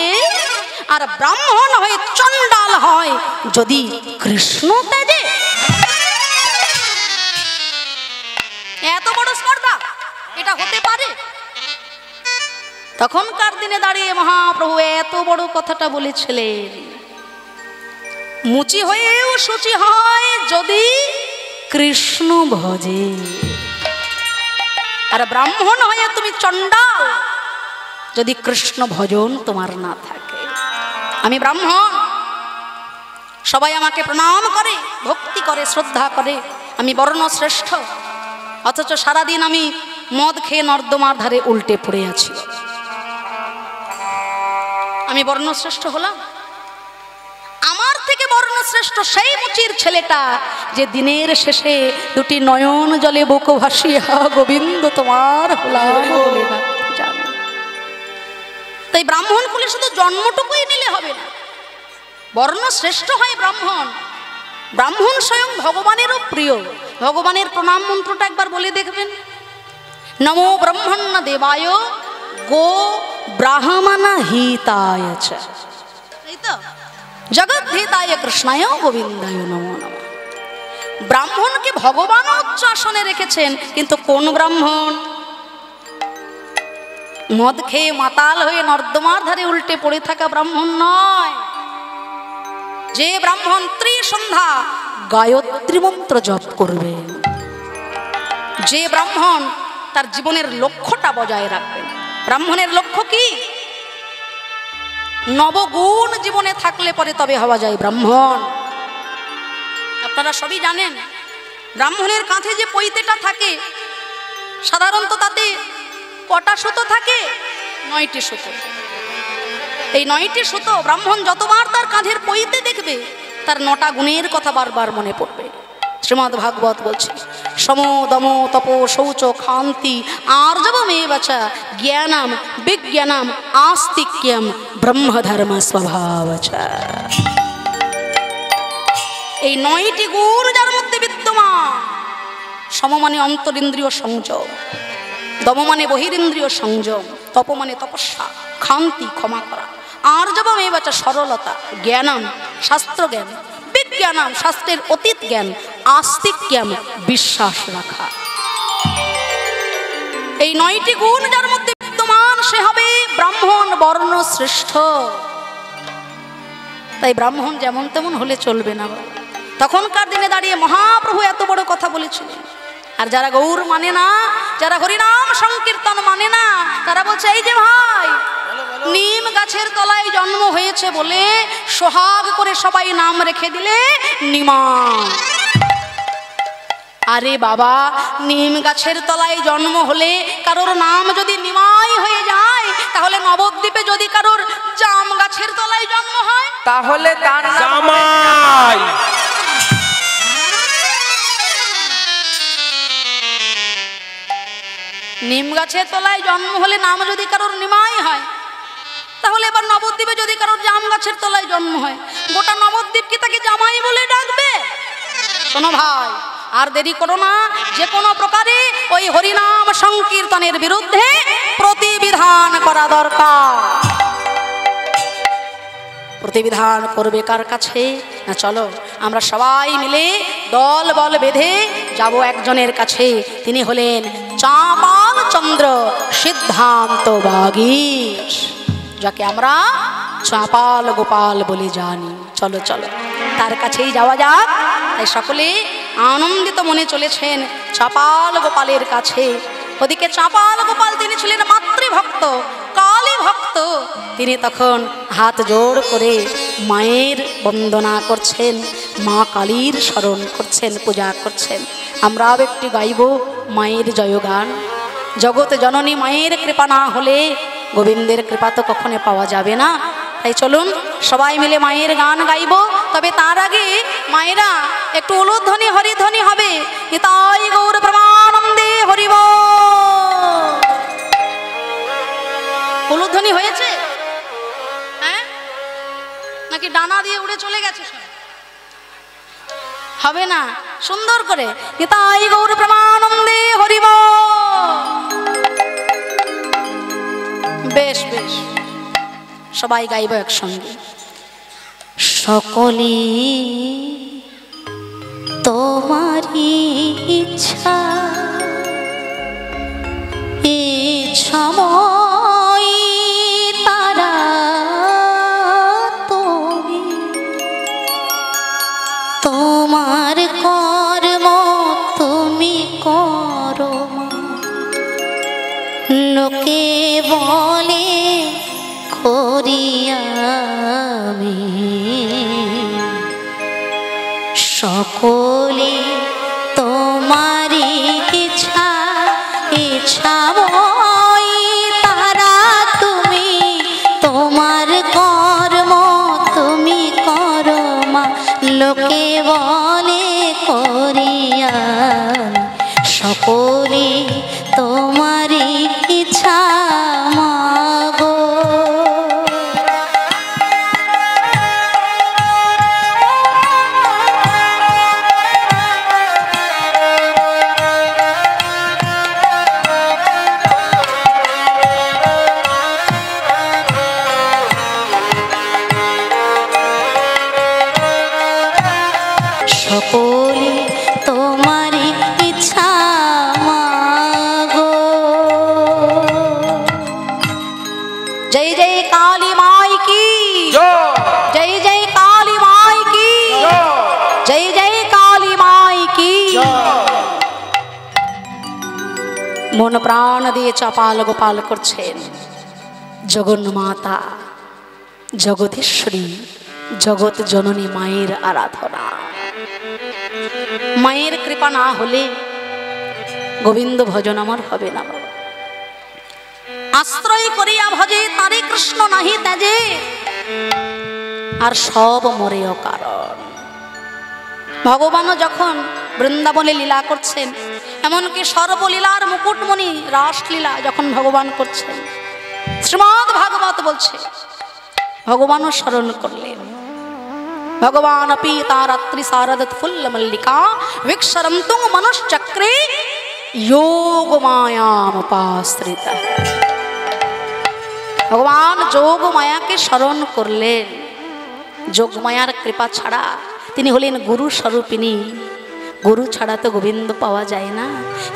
আর ব্রাহ্মণ হয়ে চণ্ডাল হয় যদি কৃষ্ণ তেজে। এত বড় স্পর্ধা এটা হতে পারে? তখনকার দিনে দাঁড়িয়ে মহাপ্রভু এত বড় কথাটা বলেছিলেন, মুচি হয়েও শুচি হয় যদি কৃষ্ণ ভজে, আর ব্রাহ্মণ হয়ে তুমি চণ্ডাল যদি কৃষ্ণ ভজন তোমার না থাকে। আমি ব্রাহ্মণ, সবাই আমাকে প্রণাম করে, ভক্তি করে, শ্রদ্ধা করে, আমি বর্ণ শ্রেষ্ঠ, অথচ সারাদিন আমি মদ খেয়ে নর্দমার ধারে উল্টে পড়ে আছি। আমি বর্ণশ্রেষ্ঠ হলাম? আমার থেকে বর্ণশ্রেষ্ঠ সেই মুচির ছেলেটা যে দিনের শেষে দুটি নয়ন জলে বুক ভাসিয়া গোবিন্দ তোমার হলাম বলে ডাকতে জানে। তাই ব্রাহ্মণ কুলে শুধু জন্মটুকুই নিলে হবে না, বর্ণশ্রেষ্ঠ হয় ব্রাহ্মণ। ব্রাহ্মণ স্বয়ং ভগবানেরও প্রিয়। ভগবানের প্রণাম মন্ত্রটা একবার বলে দেখবেন, নমো ব্রহ্মণ্য দেবায় গো ব্রাহ্মণ হিতায় চ, জগৎ হিতায় কৃষ্ণায় গোবিন্দায় নমো নমঃ। ব্রাহ্মণকে ভগবান উচ্চ আসনে রেখেছেন, কিন্তু কোন ব্রাহ্মণ? মদ খেয়ে মাতাল হয়ে নর্দমার ধারে উল্টে পড়ে থাকা ব্রাহ্মণ নয়। যে ব্রাহ্মণ ত্রিসন্ধ্যা গায়ত্রী মন্ত্র জপ করবেন, যে ব্রাহ্মণ তার জীবনের লক্ষ্যটা বজায় রাখবেন। ব্রাহ্মণের লক্ষ্য কি? নবগুণ জীবনে থাকলে পরে তবে হওয়া যায় ব্রাহ্মণ। আপনারা সবই জানেন, ব্রাহ্মণের কাঁধে যে পৈতেটা থাকে, সাধারণত তাতে কটা সুতো থাকে? 9টি সুতো। এই 9টি সুতো ব্রাহ্মণ যতবার তার কাঁধের পৈতে দেখবে, তার 9টা গুণের কথা বারবার মনে পড়বে। শ্রীমদ্ ভাগবত বলছে, সম দম তপ শৌচ ক্ষান্তি আর্জবমেব চ জ্ঞানম বিজ্ঞানম আস্তিক্যম ব্রহ্মধর্ম স্বভাব চ। এই 9টি গুণ যার মধ্যে বিদ্যমান, সম মানে অন্তরিন্দ্রিয় সংযম, দম মানে বহিরিন্দ্রিয় সংযম, তপ মানে তপস্যা, ক্ষান্তি ক্ষমা করা, আর্জবমেব চ সরলতা, জ্ঞানম শাস্ত্র জ্ঞান, বিজ্ঞানম শাস্ত্রের অতীত জ্ঞান, আস্তিক্যম বিশ্বাস রাখা। এই 9টি গুণ যার মধ্যে বিদ্যমান, সে হবে ব্রাহ্মণ বর্ণ শ্রেষ্ঠ। তাই ব্রাহ্মণ যেমন তেমন হলে চলবে না। তখনকার দিনে দাঁড়িয়ে মহাপ্রভু এত বড় কথা বলেছিলেন, আর যারা গৌর মানে না, যারা হরিনাম সংকীর্তন মানে না, তারা বলছে এই যে ভাই, নিম গাছের তলায় জন্ম হয়েছে বলে সোহাগ করে সবাই নাম রেখে দিলে নিমা। আরে বাবা, নিম গাছের তলায় জন্ম হলে কারোর নাম যদি নিমাই হয়ে যায়, তাহলে নবদ্বীপে যদি কারোর জাম গাছের তলায় জন্ম হয়,
তাহলে তার নাম
জামাই।
নিম গাছের তলায় জন্ম হলে নাম যদি কারোর নিমাই হয়, তাহলে এবার নবদ্বীপে যদি কারোর জাম গাছের তলায় জন্ম হয়, গোটা নবদ্বীপ কি তাকে জামাই বলে ডাকবে? শোনো ভাই, আর দেরি করো না, যে কোনো প্রকারে ওই হরিনাম সংকীর্তনের বিরুদ্ধে প্রতিবিধান করা দরকার। প্রতিবিধান করবে কার কাছে? না চলো আমরা সবাই মিলে দল বল বেঁধে যাব একজনের কাছে। তিনি হলেন চাঁপাল চন্দ্র সিদ্ধান্ত বাগীশ, যাকে আমরা চাঁপাল গোপাল বলে জানি। চলো চলো তার কাছেই যাওয়া যাক। তাই সকলে আনন্দিত মনে চলেছেন চাঁপাল গোপালের কাছে। ওদিকে চাঁপাল গোপাল তিনি ছিলেন মাতৃভক্ত, কালী ভক্ত। তিনি তখন হাত জোড় করে মায়ের বন্দনা করছেন, মা কালীর স্মরণ করছেন, পূজা করছেন। আমরাও একটি গাইব মায়ের জয়গান। জগৎ জননী মায়ের কৃপা না হলে গোবিন্দের কৃপা তো কখনো পাওয়া যাবে না। তাই চলুন সবাই মিলে মায়ের গান গাইব। তবে তার আগে মায়েরা একটু উলুধ্বনি হরিধ্বনি হবে। নিতাই গৌর প্রেমানন্দে হরিব। উলুধ্বনি হয়েছে? হ্যাঁ, নাকি ডানা দিয়ে উড়ে চলে গেছে? হবে না, সুন্দর করে নিতাই গৌর প্রেমানন্দে হরিব। বেশ বেশ, সবাই গাইব একসঙ্গে। সকলে তোমারই ইচ্ছা, এ সময় তারা তুমি, তোমার কর্ম তুমি করো মা। লোকে বলে করিয়ামি, সকলে তোমারই ইচ্ছা, ইচ্ছাময় তারা তুমি, তোমার কর্ম তুমি করো মা। লোকে বলে করিয়ামি, সকলে তোমারই ইচ্ছা মাগো। সকলে তোমারই ইচ্ছা মাগো। जय जय काली माई की, जय जय काली माई की, जय जय काली माई की। মন প্রাণ দিয়ে চাপাল গোপাল করছেন জগন্মাতা, জগদীশ্বরী, জগৎ জননী মায়ের আরাধনা। মায়ের কৃপা না হলে গোবিন্দ ভজন আমার হবে না। আশ্রয় করিয়া ভজে তারে কৃষ্ণ নাহি ত্যাজে, আর সব মরে অকারণ। ভগবানও যখন বৃন্দাবনে লীলা করছেন, এমনকি সর্বলীলার মুকুটমণি রাসলীলা যখন ভগবান করছেন, শ্রীমদ্ ভাগবত বলছে ভগবানও স্মরণ করলেন। ভগবান अपि तारात्रि शारदत फुल्ल मल्लिका विक्षरन्तु मनुश्चक्रे योग मायामुपाश्रिता। ভগবান যোগ মায়াকে স্মরণ করলেন। যোগ মায়ার কৃপা ছাড়া তিনি হলেন গুরু স্বরূপিণী। গুরু ছাড়া তো গোবিন্দ পাওয়া যায় না।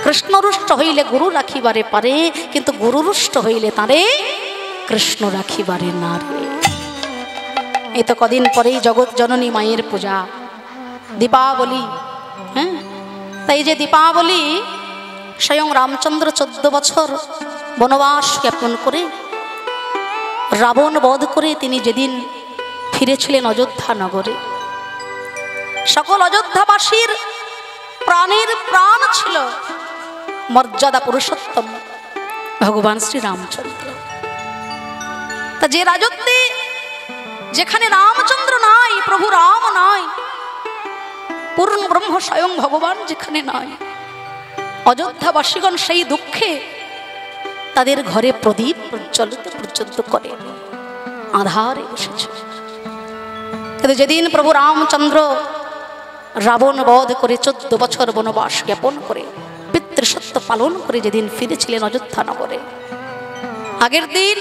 কৃষ্ণরুষ্ট হইলে গুরু রাখিবারে পারে, কিন্তু গুরুরুষ্ট হইলে তারে কৃষ্ণ রাখিবারে না রে। এই তো কদিন পরেই জগৎ জননী মায়ের পূজা, দীপাবলি। হ্যাঁ, তাই যে দীপাবলি স্বয়ং রামচন্দ্র 14 বছর বনবাস জ্ঞাপন করে রাবণ বধ করে তিনি যেদিন ফিরেছিলেন অযোধ্যা নগরে, সকল অযোধ্যাবাসীর প্রাণের প্রাণ ছিল মর্যাদা পুরুষোত্তম ভগবান শ্রী রামচন্দ্র। তা যে রাজত্বে যেখানে রামচন্দ্র নাই, প্রভু রাম নাই, পূর্ণ ব্রহ্ম স্বয়ং ভগবান যেখানে নাই, অযোধ্যাবাসীগণ সেই দুঃখে তাদের ঘরে প্রদীপ প্রজ্বলিত পর্যন্ত করে আধারে বসেছে। কিন্তু যেদিন প্রভু রামচন্দ্র রাবণ বধ করে 14 বছর বনবাস জ্ঞাপন করে পিতৃসত্য পালন করে যেদিন ফিরেছিলেন অযোধ্যা নগরে, আগের দিন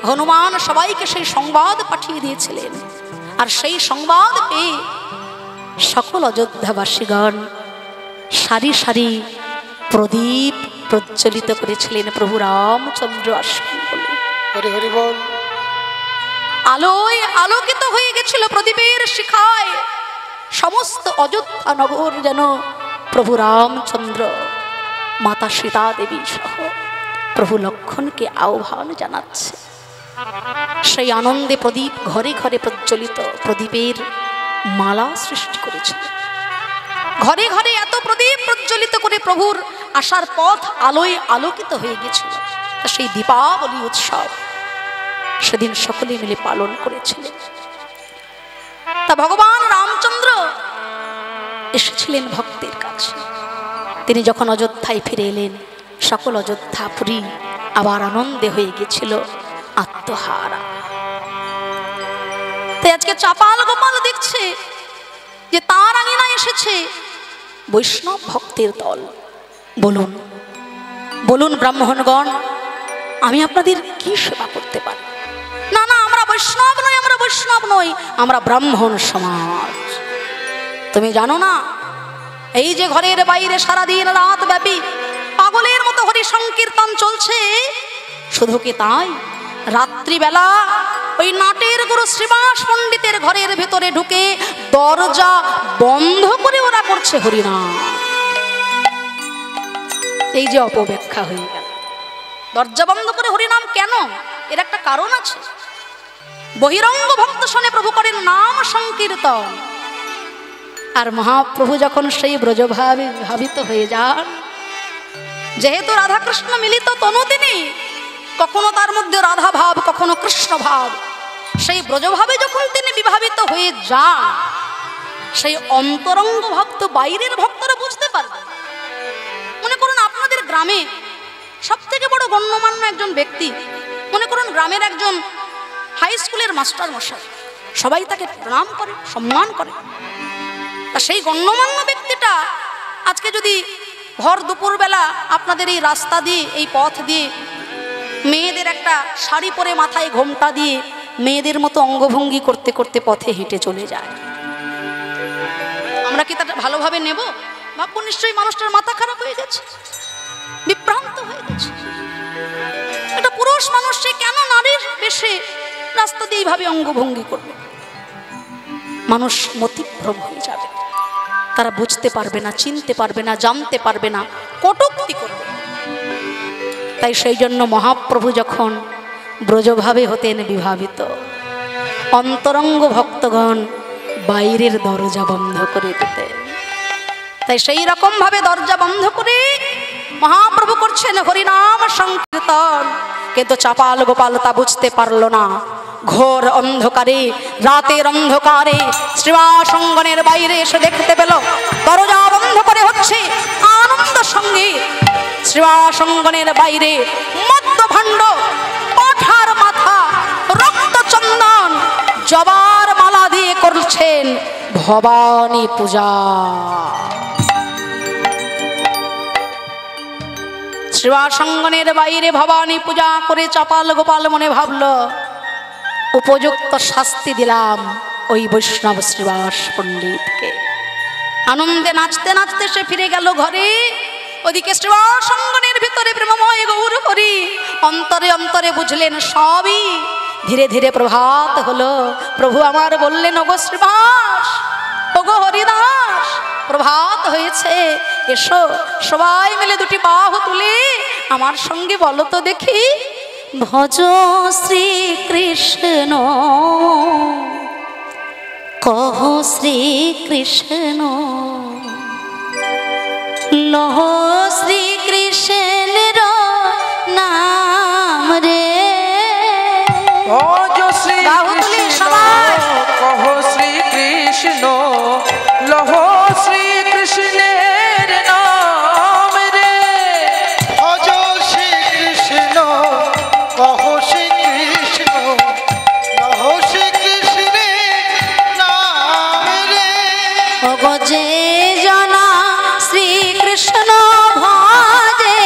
হনুমান সবাইকে সেই সংবাদ পাঠিয়ে দিয়েছিলেন। আর সেই সংবাদ পেয়ে সকল অযোধ্যাবাসীগণ সারি সারি প্রদীপ প্রজ্বলিত করেছিলেন প্রভু রামচন্দ্র আসবেন বলে।
হরি হরি বল।
আলোয় আলোকিত হয়ে গেছিল প্রদীপের শিখায় সমস্ত অযোধ্যা নগর, যেন প্রভু রামচন্দ্র মাতা সীতা দেবী সহ প্রভু লক্ষ্মণকে আহ্বান জানাচ্ছে। সেই আনন্দে প্রদীপ ঘরে ঘরে প্রজ্বলিত, প্রদীপের মালা সৃষ্টি করেছিল। ঘরে ঘরে এত প্রদীপ প্রজ্বলিত করে প্রভুর আসার পথ আলোয় আলোকিত হয়ে গেছিল। সেই দীপাবলি উৎসব সেদিন সকলে মিলে পালন করেছিলেন। তা ভগবান রামচন্দ্র এসেছিলেন ভক্তের কাছে। তিনি যখন অযোধ্যায় ফিরে এলেন, সকল অযোধ্যাপুরী আবার আনন্দে হয়ে গেছিল, আত্মহারা। তাই আজকে চাপাল গোপাল দেখছে যে তার আঙিনা এসেছে বৈষ্ণব ভক্তের দল। বলুন বলুন ব্রাহ্মণগণ, আমি আপনাদের কি সেবা করতে পারি? না না, আমরা বৈষ্ণব নই, আমরা বৈষ্ণব নই, আমরা ব্রাহ্মণ সমাজ। তুমি জানো না, এই যে ঘরের বাইরে সারাদিন রাত ব্যাপী পাগলের মতো হরি সংকীর্তন চলছে, শুধু কি তাই, রাত্রিবেলা ওই নাটের গুরু শ্রীবাস পণ্ডিতের ঘরের ভেতরে ঢুকে দরজা বন্ধ করে ওরা করছে হরিনাম। এই যে অপব্যাখ্যা হয়ে গেল। দরজা বন্ধ করে হরিনাম কেন? এর একটা কারণ আছে। বহিরঙ্গ ভক্ত শোনে প্রভু করেন নাম সংকীর্তন, আর মহাপ্রভু যখন সেই ব্রজভাবে ভাবিত হয়ে যান, যেহেতু রাধাকৃষ্ণ মিলিত তনু তিনি, কখনো তার মধ্যে রাধা ভাব, কখনো কৃষ্ণ ভাব, সেই ব্রজভাবে যখন তিনি বিভাবিত হয়ে যান, সেই অন্তরঙ্গ ভক্ত বাইরের ভক্তরা বুঝতে পারবে। মনে করুন আপনাদের গ্রামে সব থেকে বড় গণ্যমান্য একজন ব্যক্তি, মনে করুন গ্রামের একজন হাই স্কুলের মাস্টার মশাই, সবাই তাকে প্রণাম করে, সম্মান করে। তা সেই গণ্যমান্য ব্যক্তিটা আজকে যদি ভর দুপুরবেলা আপনাদের এই রাস্তা দিয়ে, এই পথ দিয়ে মেয়েদের একটা শাড়ি পরে মাথায় ঘোমটা দিয়ে মেয়েদের মতো অঙ্গভঙ্গি করতে করতে পথে হেঁটে চলে যায়, আমরা কি তাটা ভালোভাবে নেব? ভাববো নিশ্চয়ই মানুষটার মাথা খারাপ হয়ে গেছে, বিভ্রান্ত হয়ে গেছে। এটা পুরুষ মানুষ, সে কেন নারীর বেশে রাস্তা দিয়ে এইভাবে অঙ্গভঙ্গি করবে? মানুষ মতিভ্রম হয়ে যাবে, তারা বুঝতে পারবে না, চিনতে পারবে না, জানতে পারবে না, কটূক্তি করবে। তাই সেই জন্য মহাপ্রভু যখন ব্রজভাবে হতেন বিভাবিত, অন্তরঙ্গ ভক্তগণ বাইরের দরজা বন্ধ করে দিতেন। তাই সেই রকম ভাবে দরজা বন্ধ করে মহাপ্রভু করছেন হরিনাম সংকীর্তন। কিন্তু চাপাল গোপাল তা বুঝতে পারল না। ঘোর অন্ধকারে, রাতের অন্ধকারে শ্রীবাস অঙ্গনের বাইরে এসে দেখতে পেল দরজা বন্ধ করে হচ্ছে আনন্দ সঙ্গে শ্রীবাস অঙ্গনের বাইরে মদ্যভাণ্ড, পাঠার মাথা, রক্ত চন্দন, জবার মালা দিয়ে করছেন ভবানী পূজা। শ্রীবাস অঙ্গনের বাইরে ভবানী পূজা করে চাপাল গোপাল মনে ভাবল, উপযুক্ত শাস্তি দিলাম ওই বৈষ্ণব শ্রীবাস পণ্ডিতকে। আনন্দে নাচতে নাচতে সে ফিরে গেল ঘরে। ওদিকে শ্রীবাস অঙ্গনের ভিতরে প্রেমময় গৌর হরি অন্তরে অন্তরে বুঝলেন সবই। ধীরে ধীরে প্রভাত হলো। প্রভু আমার বললেন, ওগো শ্রীবাস, ওগো হরিদাস, প্রভাত হয়েছে, এসো সবাই মিলে দুটি বাহু তুলে আমার সঙ্গে বলো তো দেখি, ভজ শ্রীকৃষ্ণ কহ শ্রীকৃষ্ণ, লহ শ্রীকৃষ্ণের নাম রে।
ভজ শ্রীকৃষ্ণ কহ শ্রীকৃষ্ণ, লহ শ্রীকৃষ্ণের নাম রে।
ভজ শ্রীকৃষ্ণ কহ শ্রীকৃষ্ণ, লহ শ্রীকৃষ্ণের নাম রে।
যে জনা শ্রীকৃষ্ণ ভজে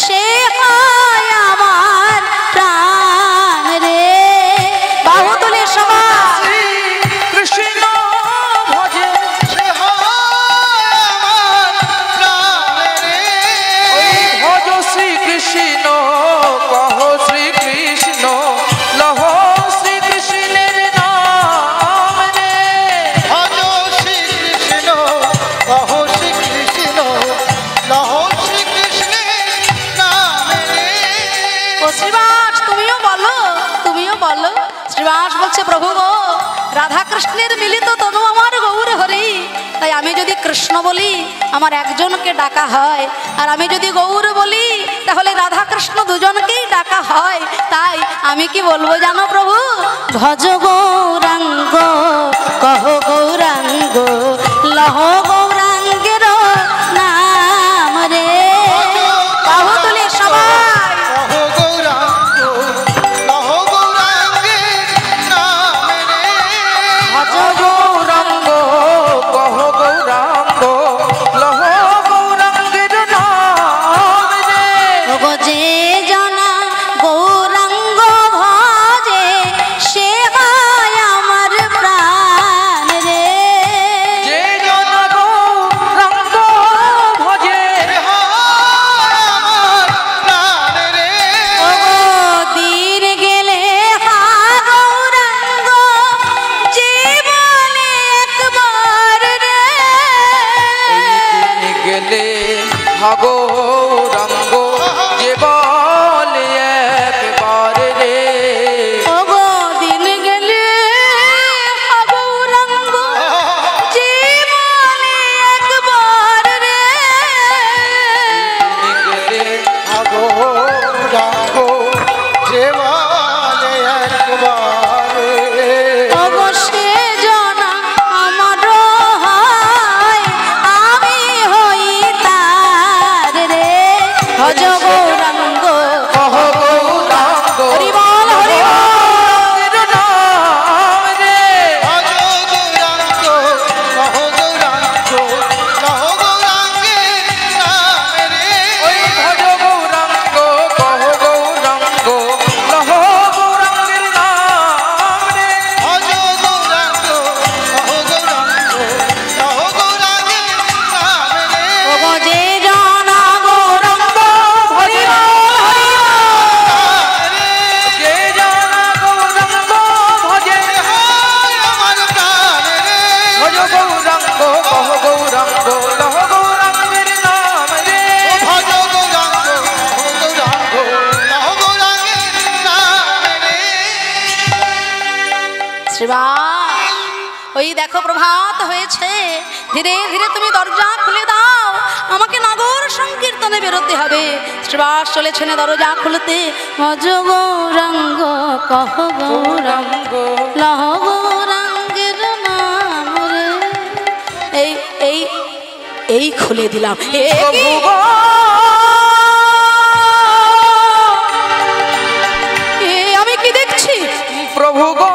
সে হয় আমার প্রাণ রে। বাহু তুলে সবাই,
কৃষ্ণ ভজে
সে হয় আমার প্রাণ রে।
ভজ শ্রীকৃষ্ণ কহ শ্রীকৃষ্ণ, লহ শ্রীকৃষ্ণের নাম রে।
ভজ শ্রীকৃষ্ণ কহ শ্রীকৃষ্ণ, লহ শ্রীকৃষ্ণের নাম রে।
ও শ্রীবাস তুমিও বলো, তুমিও বলো। শ্রীবাস বলছে, প্রভু গো, রাধা কৃষ্ণের মিলিত তনু আমার গৌর হরি, তাই আমি যদি কৃষ্ণ বলি আমার একজনকে ডাকা হয়, আর আমি যদি গৌর বলি তাহলে রাধা কৃষ্ণ দুজনকেই ডাকা হয়। তাই আমি কি বলবো জানো প্রভু, ভজ গৌরাঙ্গ কহ গৌরাঙ্গ, লহ গৌরাঙ্গের নাম রে। বাহু তুলে সবাই,
কহ গৌরাঙ্গ, লহ গৌরাঙ্গের নাম রে।
ভজ
গৌরাঙ্গ কহ গৌরাঙ্গ, লহ গৌরাঙ্গের নাম রে।
গো যে জনা গৌরাঙ্গ ভজে সে হয় আমার প্রাণ রে।
যে জন গৌরাঙ্গ ভজে
সে হয় আমার প্রাণ রে।
ও গো দিন গেলে হা গৌরাঙ্গ জীবনে একবার রে।
তিনি গেলে গৌরাঙ্গ যে বলে একবার রে।
ও গো দিন গেলে হা গৌরাঙ্গ জীবনে একবার রে।
তিনি গেলে
গৌরাঙ্গ যে বলে একবার রে।
অবশ্যে জনা আমার হয়, আমি হই তার রে। ভজ গৌরাঙ্গ
কহ গৌরাঙ্গ,
হরি বল হরি বল।
গৌরাঙ্গের নাম রে।
ভজ গৌরাঙ্গ কহ গৌরাঙ্গ, লহ গৌরাঙ্গের নাম রে।
ওই ভজ গৌরাঙ্গ কহ গৌরাঙ্গ, লহ গৌরাঙ্গের নাম রে।
ভজ গৌরাঙ্গ কহ গৌরাঙ্গ, লহ গৌরাঙ্গের নাম রে।
ও গো যে জনা গৌরাঙ্গ হরি বল হরি বল।
যে জানা গৌরাঙ্গ ভজে
হয় আমার প্রাণ রে।
ভজ গৌরাঙ্গ কহ গৌরাঙ্গ, লহ গৌরাঙ্গের নাম রে।
ভজ গৌরাঙ্গ কহ গৌরাঙ্গ, লহ গৌরাঙ্গের নাম রে।
শ্রীবাস ওই দেখো প্রভাত হয়েছে, ধীরে ধীরে তুমি দরজা খুলে দাও, আমাকে নগর সংকীর্তনে বেরোতে হবে। শ্রীবাস চলেছেন দরজা খুলতে, ভজ গৌরাঙ্গ কহ গৌরাঙ্গ, লহ গৌরাঙ্গের নাম রে। এই এই এই খুলে দিলাম। এ কি?
প্রভু গো,
এ আমি কি দেখছি?
প্রভু গো,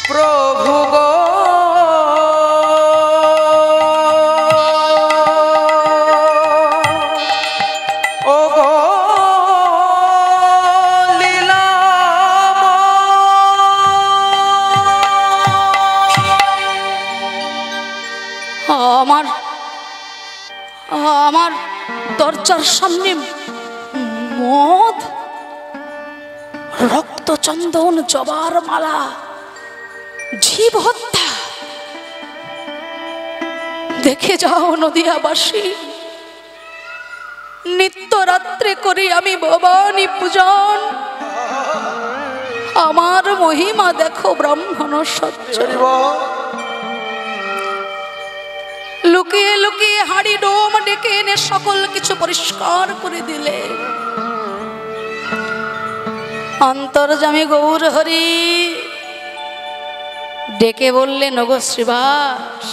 প্রভু গো, ও গো
আমার আমার দরজার সামনে মদ, রক্ত চন্দন জবার মালা, জীব হত্যা। দেখে যাও নদিয়াবাসী, নিত্য রাত্রে করি আমি ভবানী পূজন। আমার মহিমা দেখো ব্রাহ্মণ সহ্য। লুকিয়ে লুকিয়ে হাড়ি ডোম ডেকে এনে সকল কিছু পরিষ্কার করে দিলে। অন্তর্যামী গৌর হরি ডেকে বললেন, ওগো শ্রীবাস,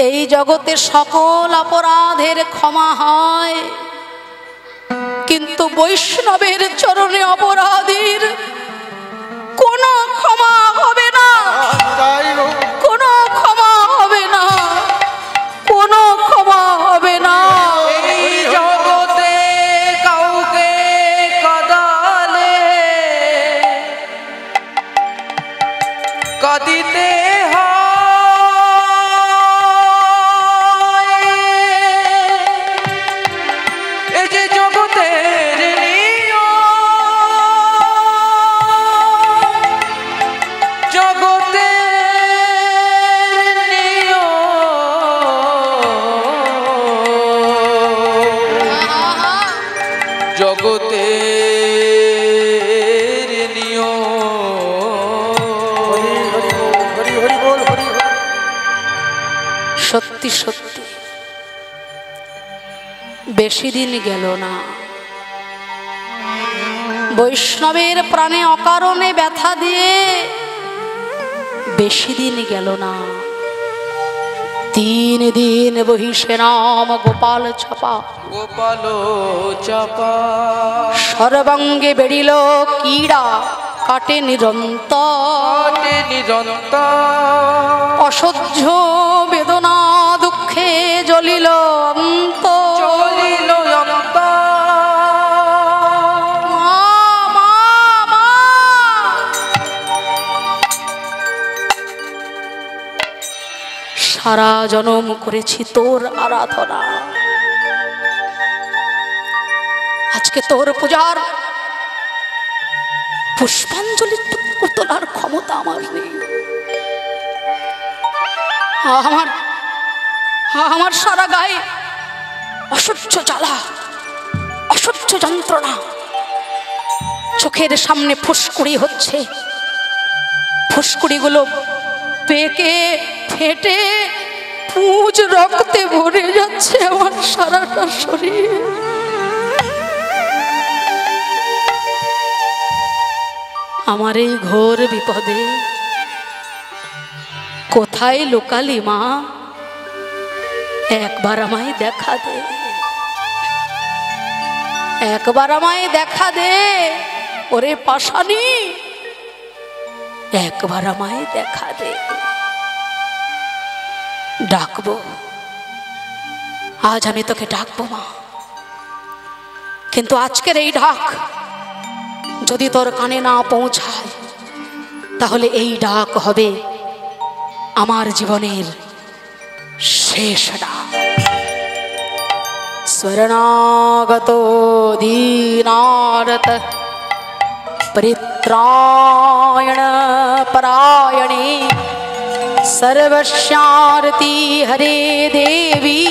এই জগতে সকল অপরাধের ক্ষমা হয়, কিন্তু বৈষ্ণবের চরণে অপরাধীর কোনো ক্ষমা হবে না, কোনো ক্ষমা হবে না, কোনো ক্ষমা হবে না।
এই জগতে কাউকে কাঁদালে কাঁদিতে হয়। এই যে জগতের জগতের
সত্যি সত্যি বেশি দিন গেল না, বৈষ্ণবের প্রাণে অকারণে ব্যথা দিয়ে বেশি দিন গেল না। 3 দিন বহিষে নাম গোপাল ছাপা,
গোপাল চাপা
সর্বাঙ্গে বেড়িল কীড়া কাটে নিরন্তর, অসহ্য বেদনা দুঃখে জ্বলিল অন্তর। সারা জনম করেছি তোর আরাধনা, আজকে তোর পূজার পুষ্পাঞ্জলি তোলার ক্ষমতা আমার নেই। আমার সারা গায়ে অসহ্য জ্বালা, অসহ্য যন্ত্রণা, চোখের সামনে ফুসকুড়ি হচ্ছে, ফুসকুড়িগুলো পেকে ফেটে পুঁজ রক্তে ভরে যাচ্ছে আমার সারাটা শরীর। আমার এই ঘোর বিপদে কোথায় লুকালি মা? একবার আমায় দেখা দে, একবার আমায় দেখা দে ওরে পাশানি, একবার আমায় দেখা দে। ডাকবো, আজ আমি তোকে ডাকবো মা, কিন্তু আজকের এই ডাক যদি তোর কানে না পৌঁছায় তাহলে এই ডাক হবে আমার জীবনের শেষ ডাক। স্বর্ণাগত দীনারত পরিত্রায়ণ পরায়ণে सर्वस्यारती हरे देवी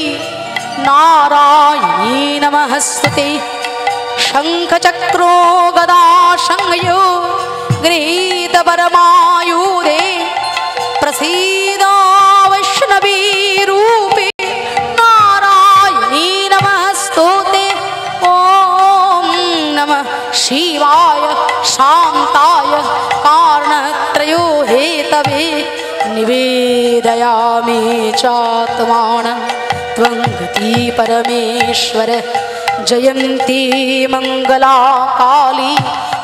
नारायणी नमस्ते। शंख चक्रो गदा संयो गृहीत परमायुधे प्रसीदा वैष्णवी रूपे नारायणी नमस्तुते। ओम नमः शिवाय शांताय कारणत्रयो हेतवे निवेदयामि चात्मानं त्वं गति परमेश्वर। जयन्ती मंगला काली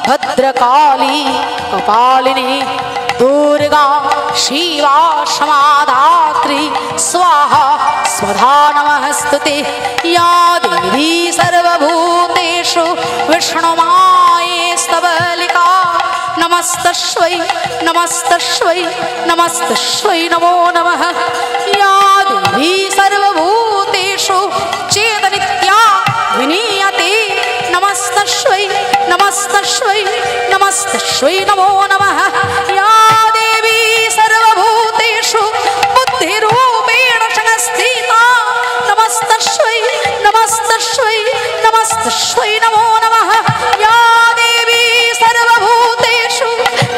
भद्रकाली कपालिनी दुर्गा शिवा क्षमाधात्री स्वाहा स्वधा नमस्तुते। या देवी सर्वभूतेषु विष्णुमायेस्तबलिका नमस्तस्यै नमस्तस्यै नमस्तस्यै नमो नमः। या देवी सर्वभूतेषु चेतनित्या विनीयते नमस्तस्यै नमस्त নমস্তস্যৈ নমো নমঃ या देवी सर्वभूतेषु बुद्धिरूपेण संस्थिता नमस्तस्यै नमस्तस्यै नमस्तस्यै नमो नमः या देवी सर्वभूतेषु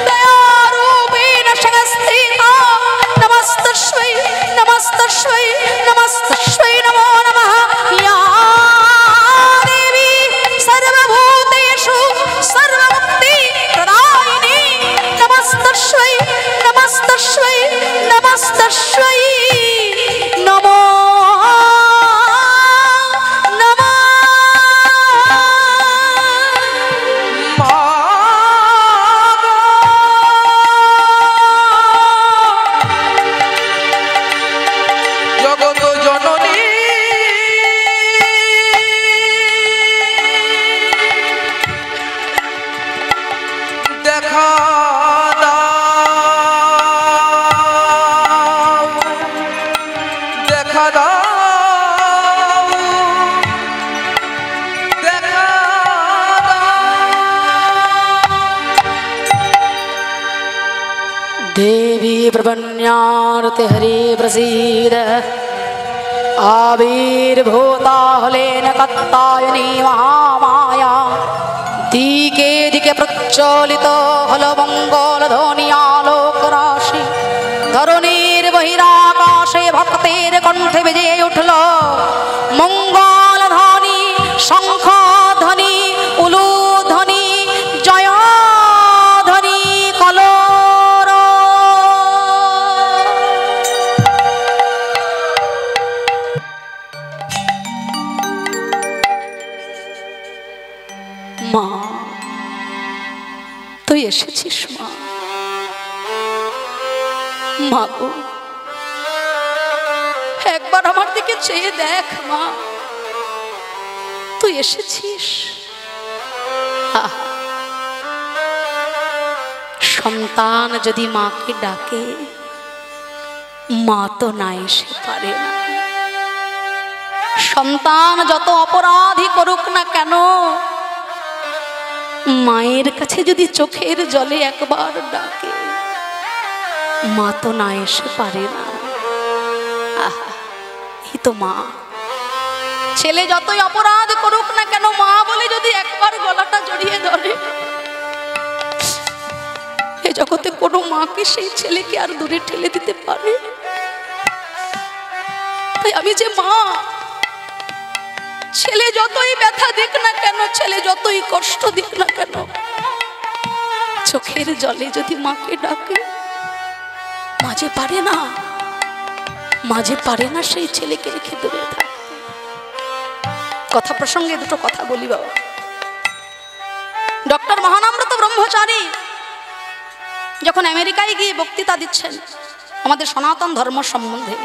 दयारूपेण संस्थिता नमस्तस्यै नमस्तस्यै नमस्तस्यै नमो नमः या देवी सर्वभूतेषु सर्वमुक्ति प्रदायिनी नमस्तस्यै नमस्तस्यै नमस्तस्यै नमो नमः
জগত জননী দেখা দাও দেখা দাও দেখা
देवी प्रपन्नार्ति हरि प्रसीद आविर्भूताहलेन कत्तायनी महामाया दिके दिके प्रज्वलित हलमङ्गलध्वनियालोकराशि धरणीर बहिराकाशे भक्तेर कण्ठे बेजे उठल मङ्गलध्वनि शङ्खध्वनि उलूध्वनि जयध्वनि कलोर মা তুই এসেছিস মা মা গো একবার আমার দিকে চেয়ে দেখ মা তুই এসেছিস আহা, সন্তান যদি মাকে ডাকে মা তো না এসে পারে না সন্তান যত অপরাধী করুক না কেন মায়ের কাছে যদি চোখের জলে একবার ডাকে মা তো না এসে পারে না আহা, এই তো মা ছেলে যতই অপরাধ করুক না কেন মা বলে যদি একবার গলাটা জড়িয়ে ধরে এ জগতে কোনো মাকে সেই ছেলেকে আর দূরে ঠেলে দিতে পারে তাই আমি যে মা ছেলে যতই ব্যথা দিক না কেন ছেলে যতই কষ্ট দিক না কেন চোখের জলে যদি মাকে ডাকে মাঝে পারে না সেই ছেলেকে রেখে দূরে থাকতে কথা প্রসঙ্গে দুটো কথা বলি বাবা ডক্টর মহানামব্রত ব্রহ্মচারী যখন আমেরিকায় গিয়ে বক্তৃতা দিচ্ছেন আমাদের সনাতন ধর্ম সম্বন্ধে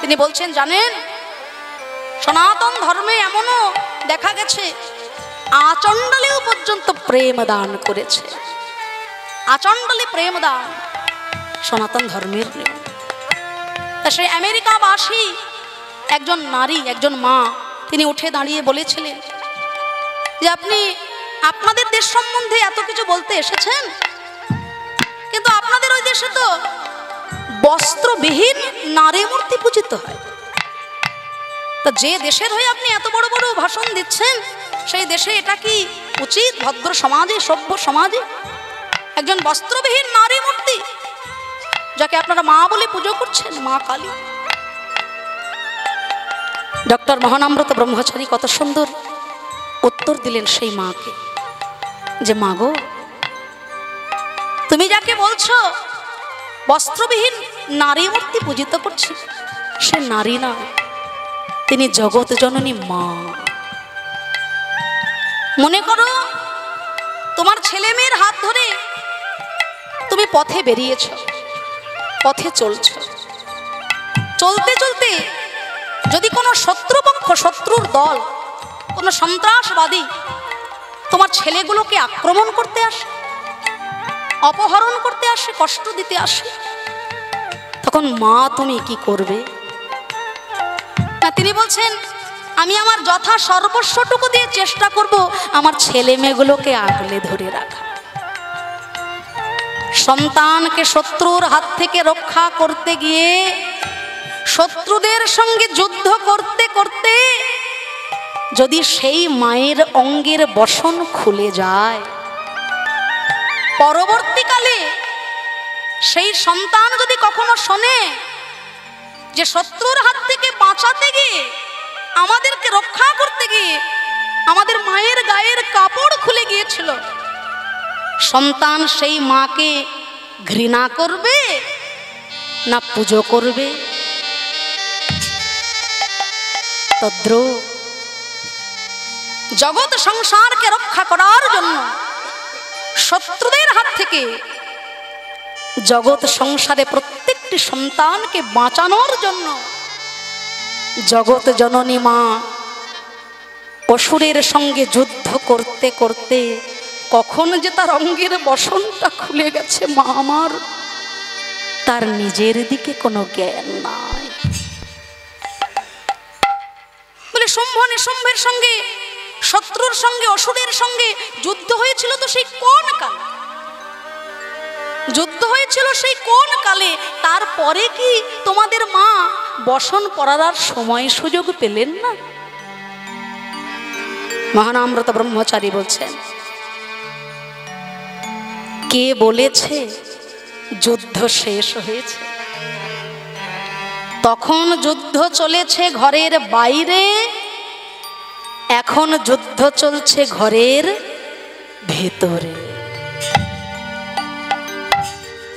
তিনি বলছেন জানেন সনাতন ধর্মে এমনও দেখা গেছে আচণ্ডালীও পর্যন্ত প্রেম দান করেছে আচণ্ডালী প্রেম দান সনাতন ধর্মের নিয়ম তা সেই আমেরিকাবাসী একজন নারী একজন মা তিনি উঠে দাঁড়িয়ে বলেছিলেন যে আপনি আপনাদের দেশ সম্বন্ধে এত কিছু বলতে এসেছেন কিন্তু আপনাদের ওই দেশে তো বস্ত্রবিহীন নারী মূর্তি পূজিত হয় তা যে দেশের হয়ে আপনি এত বড় বড় ভাষণ দিচ্ছেন সেই দেশে এটা কি উচিত ভদ্র সমাজে সভ্য সমাজে একজন বস্ত্রবিহীন নারী মূর্তি যাকে আপনারা মা বলে পুজো করছেন মা কালী ডক্টর মহানামব্রত ব্রহ্মচারী কত সুন্দর উত্তর দিলেন সেই মাকে যে মা গো তুমি যাকে বলছো বস্ত্রবিহীন নারী মূর্তি পূজিত করছি সে নারী না তিনি জগৎ জননী মা মনে করো তোমার ছেলে মেয়ের হাত ধরে তুমি পথে বেরিয়েছ পথে চলছ চলতে চলতে যদি কোনো শত্রুপক্ষ শত্রুর দল কোনো সন্ত্রাসবাদী তোমার ছেলেগুলোকে আক্রমণ করতে আসে অপহরণ করতে আসে কষ্ট দিতে আসে তখন মা তুমি কি করবে না তিনি বলছেন আমি আমার যথা সর্বস্বটুকু দিয়ে চেষ্টা করব আমার ছেলে মেয়েগুলোকে আগলে ধরে রাখা সন্তানকে শত্রুর হাত থেকে রক্ষা করতে গিয়ে শত্রুদের সঙ্গে যুদ্ধ করতে করতে যদি সেই মায়ের অঙ্গের বসন খুলে যায়, পরবর্তীকালে সেই সন্তান যদি কখনো শোনে যে শত্রুর হাত থেকে বাঁচাতে গিয়ে, আমাদেরকে রক্ষা করতে গিয়ে আমাদের মায়ের গায়ের কাপড় খুলে গিয়েছিল, সন্তান সেই মাকে ঘৃণা করবে না পুজো করবে? তদ্রূপ জগৎ সংসারকে রক্ষা করার জন্য, শত্রুদের হাত থেকে জগৎ সংসারে প্রত্যেকটি সন্তানকে বাঁচানোর জন্য জগৎ জননী মা অসুরের সঙ্গে যুদ্ধ করতে করতে কখন যে তার অঙ্গের বসনটা খুলে গেছে মা আমার, তার নিজের দিকে কোনো জ্ঞান নাই। বলে শুম্ভ নিশুম্ভের সঙ্গে, শত্রুর সঙ্গে, অসুরের সঙ্গে যুদ্ধ হয়েছিল তো সেই কোন কালে? যুদ্ধ হয়েছিল সেই কোন কালে? তারপরে কি তোমাদের মা বসন পরার সময় সুযোগ পেলেন না? মহানামব্রত ব্রহ্মচারী বলছেন, কে বলেছে যুদ্ধ শেষ হয়েছে? তখন যুদ্ধ চলেছে ঘরের বাইরে, এখন যুদ্ধ চলছে ঘরের ভেতরে।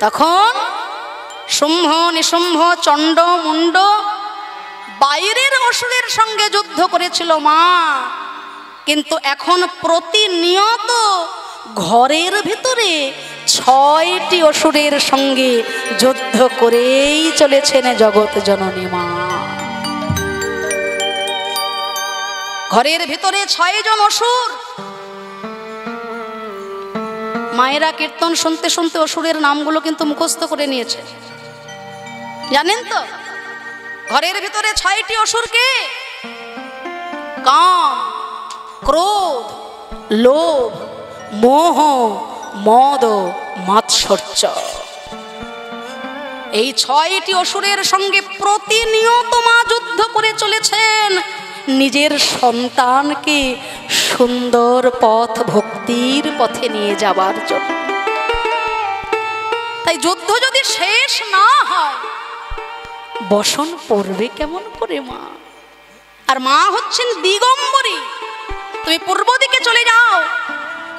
তখন শুম্ভ নিশুম্ভ চণ্ড মুণ্ড বাইরের অসুরের সঙ্গে যুদ্ধ করেছিল মা, কিন্তু এখন প্রতিনিয়ত ঘরের ভিতরে 6টি অসুরের সঙ্গে যুদ্ধ করেই চলেছেন জগৎ জননী মা। ঘরের ভিতরে 6 জন অসুর। মায়েরা কীর্তন শুনতে শুনতে অসুরের নামগুলো কিন্তু মুখস্থ করে নিয়েছে, জানেন তো? ঘরের ভিতরে 6টি অসুরকে কাম, ক্রোধ, লোভ, মোহ, মদ, মাৎসর্য। এই 6টি অসুরের সঙ্গে প্রতিনিয়ত মা যুদ্ধ করে চলেছেন নিজের সন্তানকে সুন্দর পথ, ভক্তির পথে নিয়ে যাবার জন্য। তাই যুদ্ধ যদি শেষ না হয়, বসন পড়বে কেমন করে মা? আর মা হচ্ছেন দিগম্বরী। তুমি পূর্ব দিকে চলে যাও,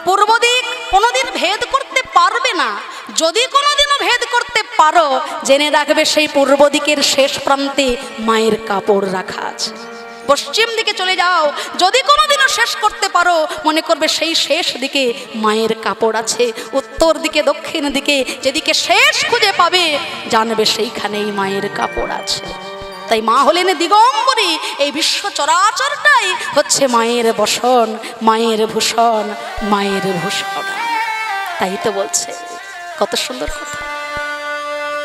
পূর্ব দিক কোনোদিন ভেদ করতে পারবে না। যদি কোনোদিনও ভেদ করতে পারো, জেনে রাখবে সেই পূর্ব দিকের শেষ প্রান্তে মায়ের কাপড় রাখা আছে। পশ্চিম দিকে চলে যাও, যদি কোনোদিনও শেষ করতে পারো, মনে করবে সেই শেষ দিকে মায়ের কাপড় আছে। উত্তর দিকে, দক্ষিণ দিকে, যেদিকে শেষ খুঁজে পাবে, জানবে সেইখানেই মায়ের কাপড় আছে। তাই মা হলেন দিগম্বরী। এই বিশ্ব চরাচরটাই হচ্ছে মায়ের বসন, মায়ের ভূষণ, মায়ের ভূষণ। তাই তো বলছে, কত সুন্দর কথা।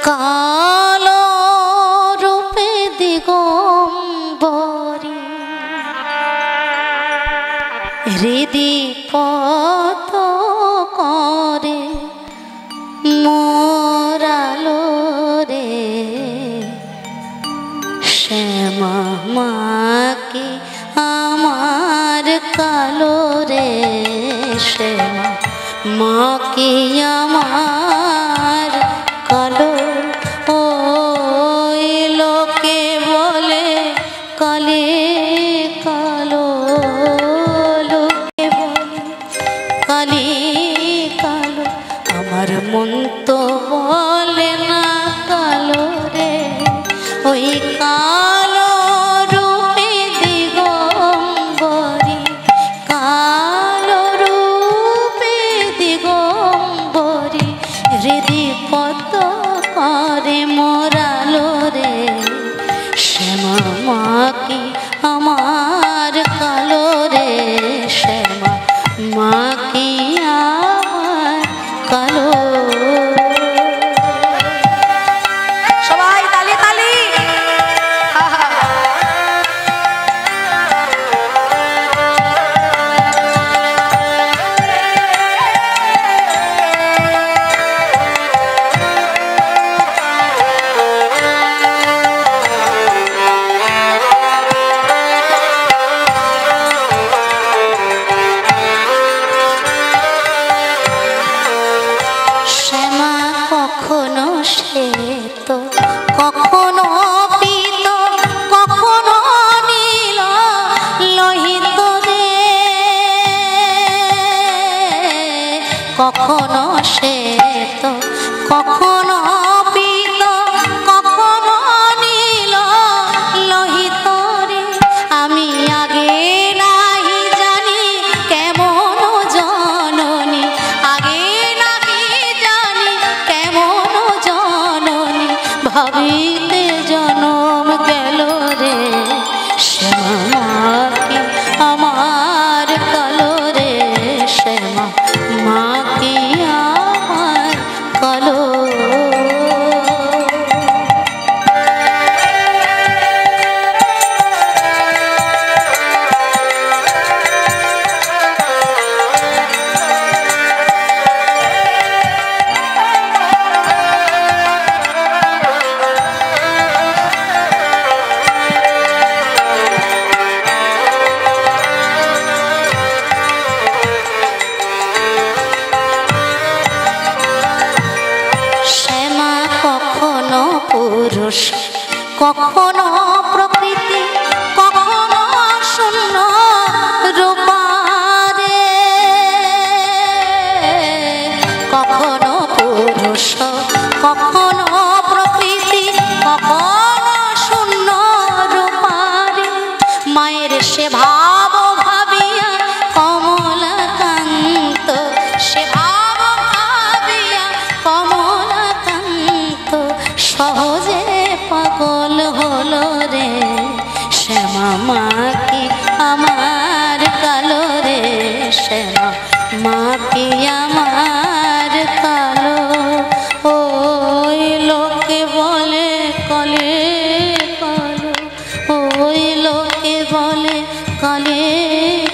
কালো রূপে দিগম্বরী হৃদি পত করে মোরালো রে শ্যামা মাকে আমার কালো রে শ্যামা মাকে আমার কালো। ওই লোকে বলে কালে কালো, লোকে বলে কালে কালো, আমার মন তো বলে না কালো রে। ওই কালো রূপে দিগম্বরী, কালো রূপে দিগম্বরী কখনো শ্বেত কখনো পীত কখনো নীল লোহিত রে। আমি আগে নাহি জানি কেমন জননী, আগে নাহি জানি কেমন জননী, ভাবিতে জনম গেল রে শ্যামা কি আমার কালো রে, শ্যামা মা কি আমার কালো। শ্যামা কখনো পুরুষ কখনো প্রকৃতি কখনো শূন্য রূপারে, কখনো পুরুষ কখনো প্রকৃতি কখনো শূন্য রূপারে। মায়ের সে ভাব ভাবিয়া কমলাকান্ত, সে ভাব ভাবিয়া কমলাকান্ত সহজে পাগল হলো রে শ্যামা মা কি আমার কালো রে, শ্যামা মা কি আমার কালো। ওই লোকে বলে কলে কালো, ওই লোকে বলে কালে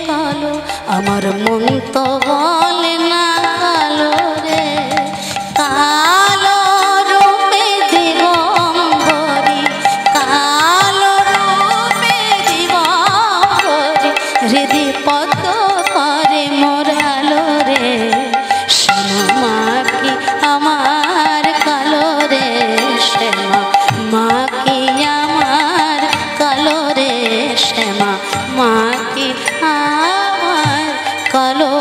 কালো, আমার মন তো বলে না কালো রে। কালো রূপে দিগম্বরী, কালো রূপে দিগম্বরী, হৃদি পদ্ম করে মোরালো রে শ্যামা মা কি আমার কালো রে, শ্যামা মা কি আমার কালো রে, শ্যামা মা কি আমার কালো।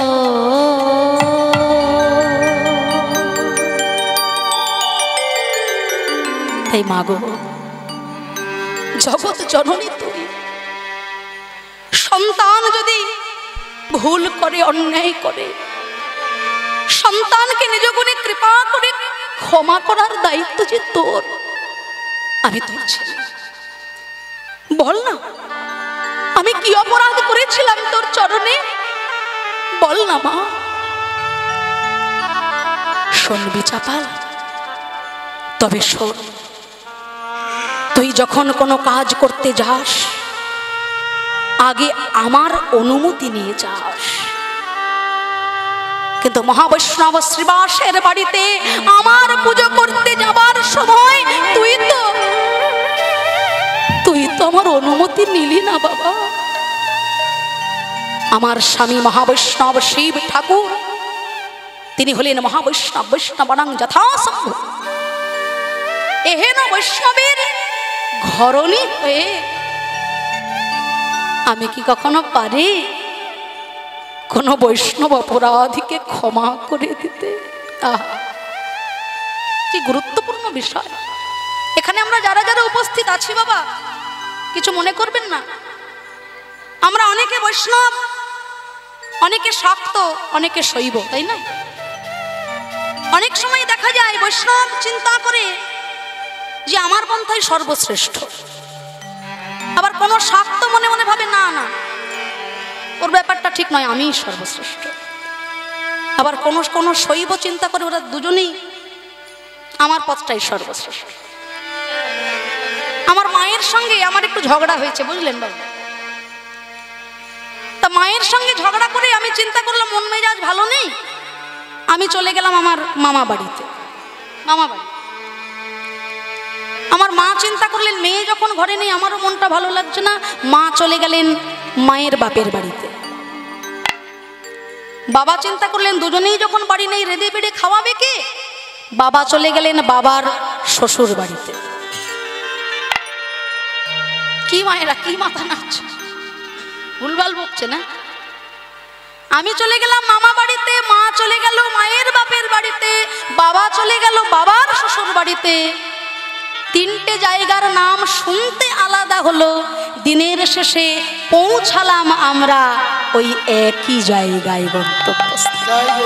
তাই মাগো, জগৎ জননী তুমি, সন্তান যদি ভুল করে অন্যায় করে, সন্তানকে নিজ গুণে কৃপা করে ক্ষমা করার দায়িত্ব যে তোর, আমি তোর ছেলে। বল না আমি কি অপরাধ করেছিলাম তোর চরণে, বল না মা। শুনবি চাপাল? তবে শোন, তুই যখন কোনো কাজ করতে যাস আগে আমার অনুমতি নিয়ে যাস, কিন্তু মহাবৈষ্ণব শ্রীবাসের বাড়িতে আমার পুজো করতে যাবার সময় তুই তো আমার অনুমতি নিলি না বাবা। আমার স্বামী মহাবৈষ্ণব শিব ঠাকুর, তিনি হলেন মহাবৈষ্ণব, বৈষ্ণবানাং যথাসম্ভব। এহেন বৈষ্ণবের ঘরণী হয়ে আমি কি কখনো পারি কোন বৈষ্ণব অপরাধীকে ক্ষমা করে দিতে? কি গুরুত্বপূর্ণ বিষয়। এখানে আমরা যারা যারা উপস্থিত আছি বাবা, কিছু মনে করবেন না। আমরা অনেকে বৈষ্ণব, অনেকে শাক্ত, অনেকে শৈব, তাই না? অনেক সময় দেখা যায় বৈষ্ণব চিন্তা করে যে আমার পন্থাই সর্বশ্রেষ্ঠ, আবার কোন শাক্ত মনে মনে ভাবে না না ওর ব্যাপারটা ঠিক নয়, আমিই সর্বশ্রেষ্ঠ। আবার কোন শৈব চিন্তা করে ওরা দুজনেই আমার পথটাই সর্বশ্রেষ্ঠ। আমার মায়ের সঙ্গে আমার একটু ঝগড়া হয়েছে, বুঝলেন বাবু? তা মায়ের সঙ্গে ঝগড়া করে আমি চিন্তা করলাম মন মেজাজ ভালো নেই, আমি চলে গেলাম আমার মামা বাড়িতে। আমার মা চিন্তা করলেন মেয়ে যখন ঘরে নেই আমারও মনটা ভালো লাগছে না, মা চলে গেলেন মায়ের বাপের বাড়িতে। বাবা চিন্তা করলেন দুজনেই যখন বাড়ি নেই রেঁধে বেড়ে খাওয়াবে কে, বাবা চলে গেলেন বাবার শ্বশুর বাড়িতে। কি মায়েরা কি মাথা নাচছে, ভুলভাল বকছে না? আমি চলে গেলাম মামা বাড়িতে, মা চলে গেল মায়ের বাপের বাড়িতে, বাবা চলে গেল বাবার শ্বশুর বাড়িতে। তিনটে জায়গার নাম শুনতে আলাদা হলো, দিনের শেষে পৌঁছালাম আমরা ওই একই জায়গায় গন্তব্যস্থলে।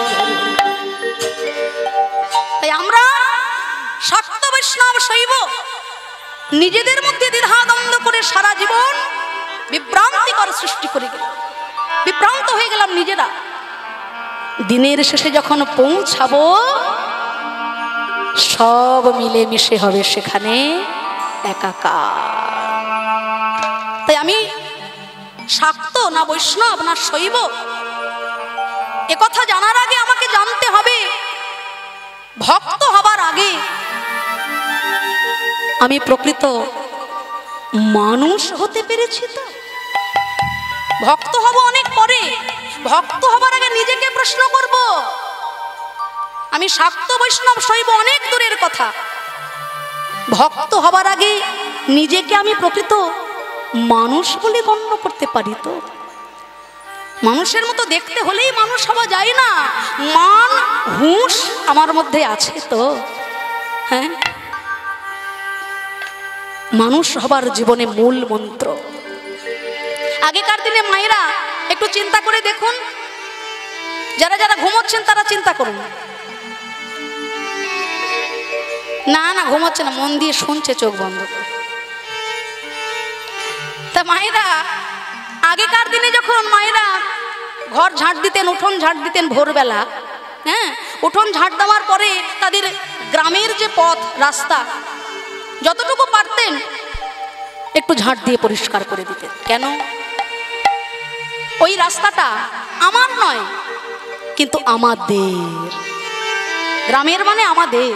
তাই আমরা শাক্ত বৈষ্ণব শৈব নিজেদের মধ্যে দ্বিধাদ্বন্দ্ব করে সারা জীবন বিভ্রান্তিকর সৃষ্টি করে গেলাম, বিভ্রান্ত হয়ে গেলাম নিজেরা। দিনের শেষে যখন পৌঁছাবো সব মিলেমিশে হবে সেখানে একাকার। তাই আমি শাক্ত না বৈষ্ণব না শৈব একথা জানার আগে আমাকে জানতে হবে, ভক্ত হবার আগে আমি প্রকৃত মানুষ হতে পেরেছি তো। ভক্ত হব অনেক পরে, ভক্ত হবার আগে নিজেকে প্রশ্ন করব। আমি শাক্ত বৈষ্ণব শৈব অনেক দূরের কথা, ভক্ত হবার আগে নিজেকে আমি প্রকৃত মানুষ বলে গণ্য করতে পারি তো। মানুষের মতো দেখতে হলেই মানুষ হওয়া যায় না, মান হুঁশ আমার মধ্যে আছে তো। হ্যাঁ, মানুষ হবার জীবনে মূল মন্ত্র। আগেকার দিনে মায়েরা একটু চিন্তা করে দেখুন, যারা যারা ঘুমোচ্ছেন তারা চিন্তা করুন। না না ঘুমোচ্ছে না, মন দিয়ে শুনছে চোখ বন্ধ করে। তা মায়েরা আগেকার দিনে যখন মায়েরা ঘর ঝাঁট দিতেন, উঠোন ঝাঁট দিতেন ভোরবেলা, হ্যাঁ, উঠোন ঝাঁট দেওয়ার পরে তাদের গ্রামের যে পথ রাস্তা যতটুকু পারতেন একটু ঝাঁট দিয়ে পরিষ্কার করে দিতেন। কেন? ওই রাস্তাটা আমার নয় কিন্তু আমাদের, গ্রামের মানে আমাদের।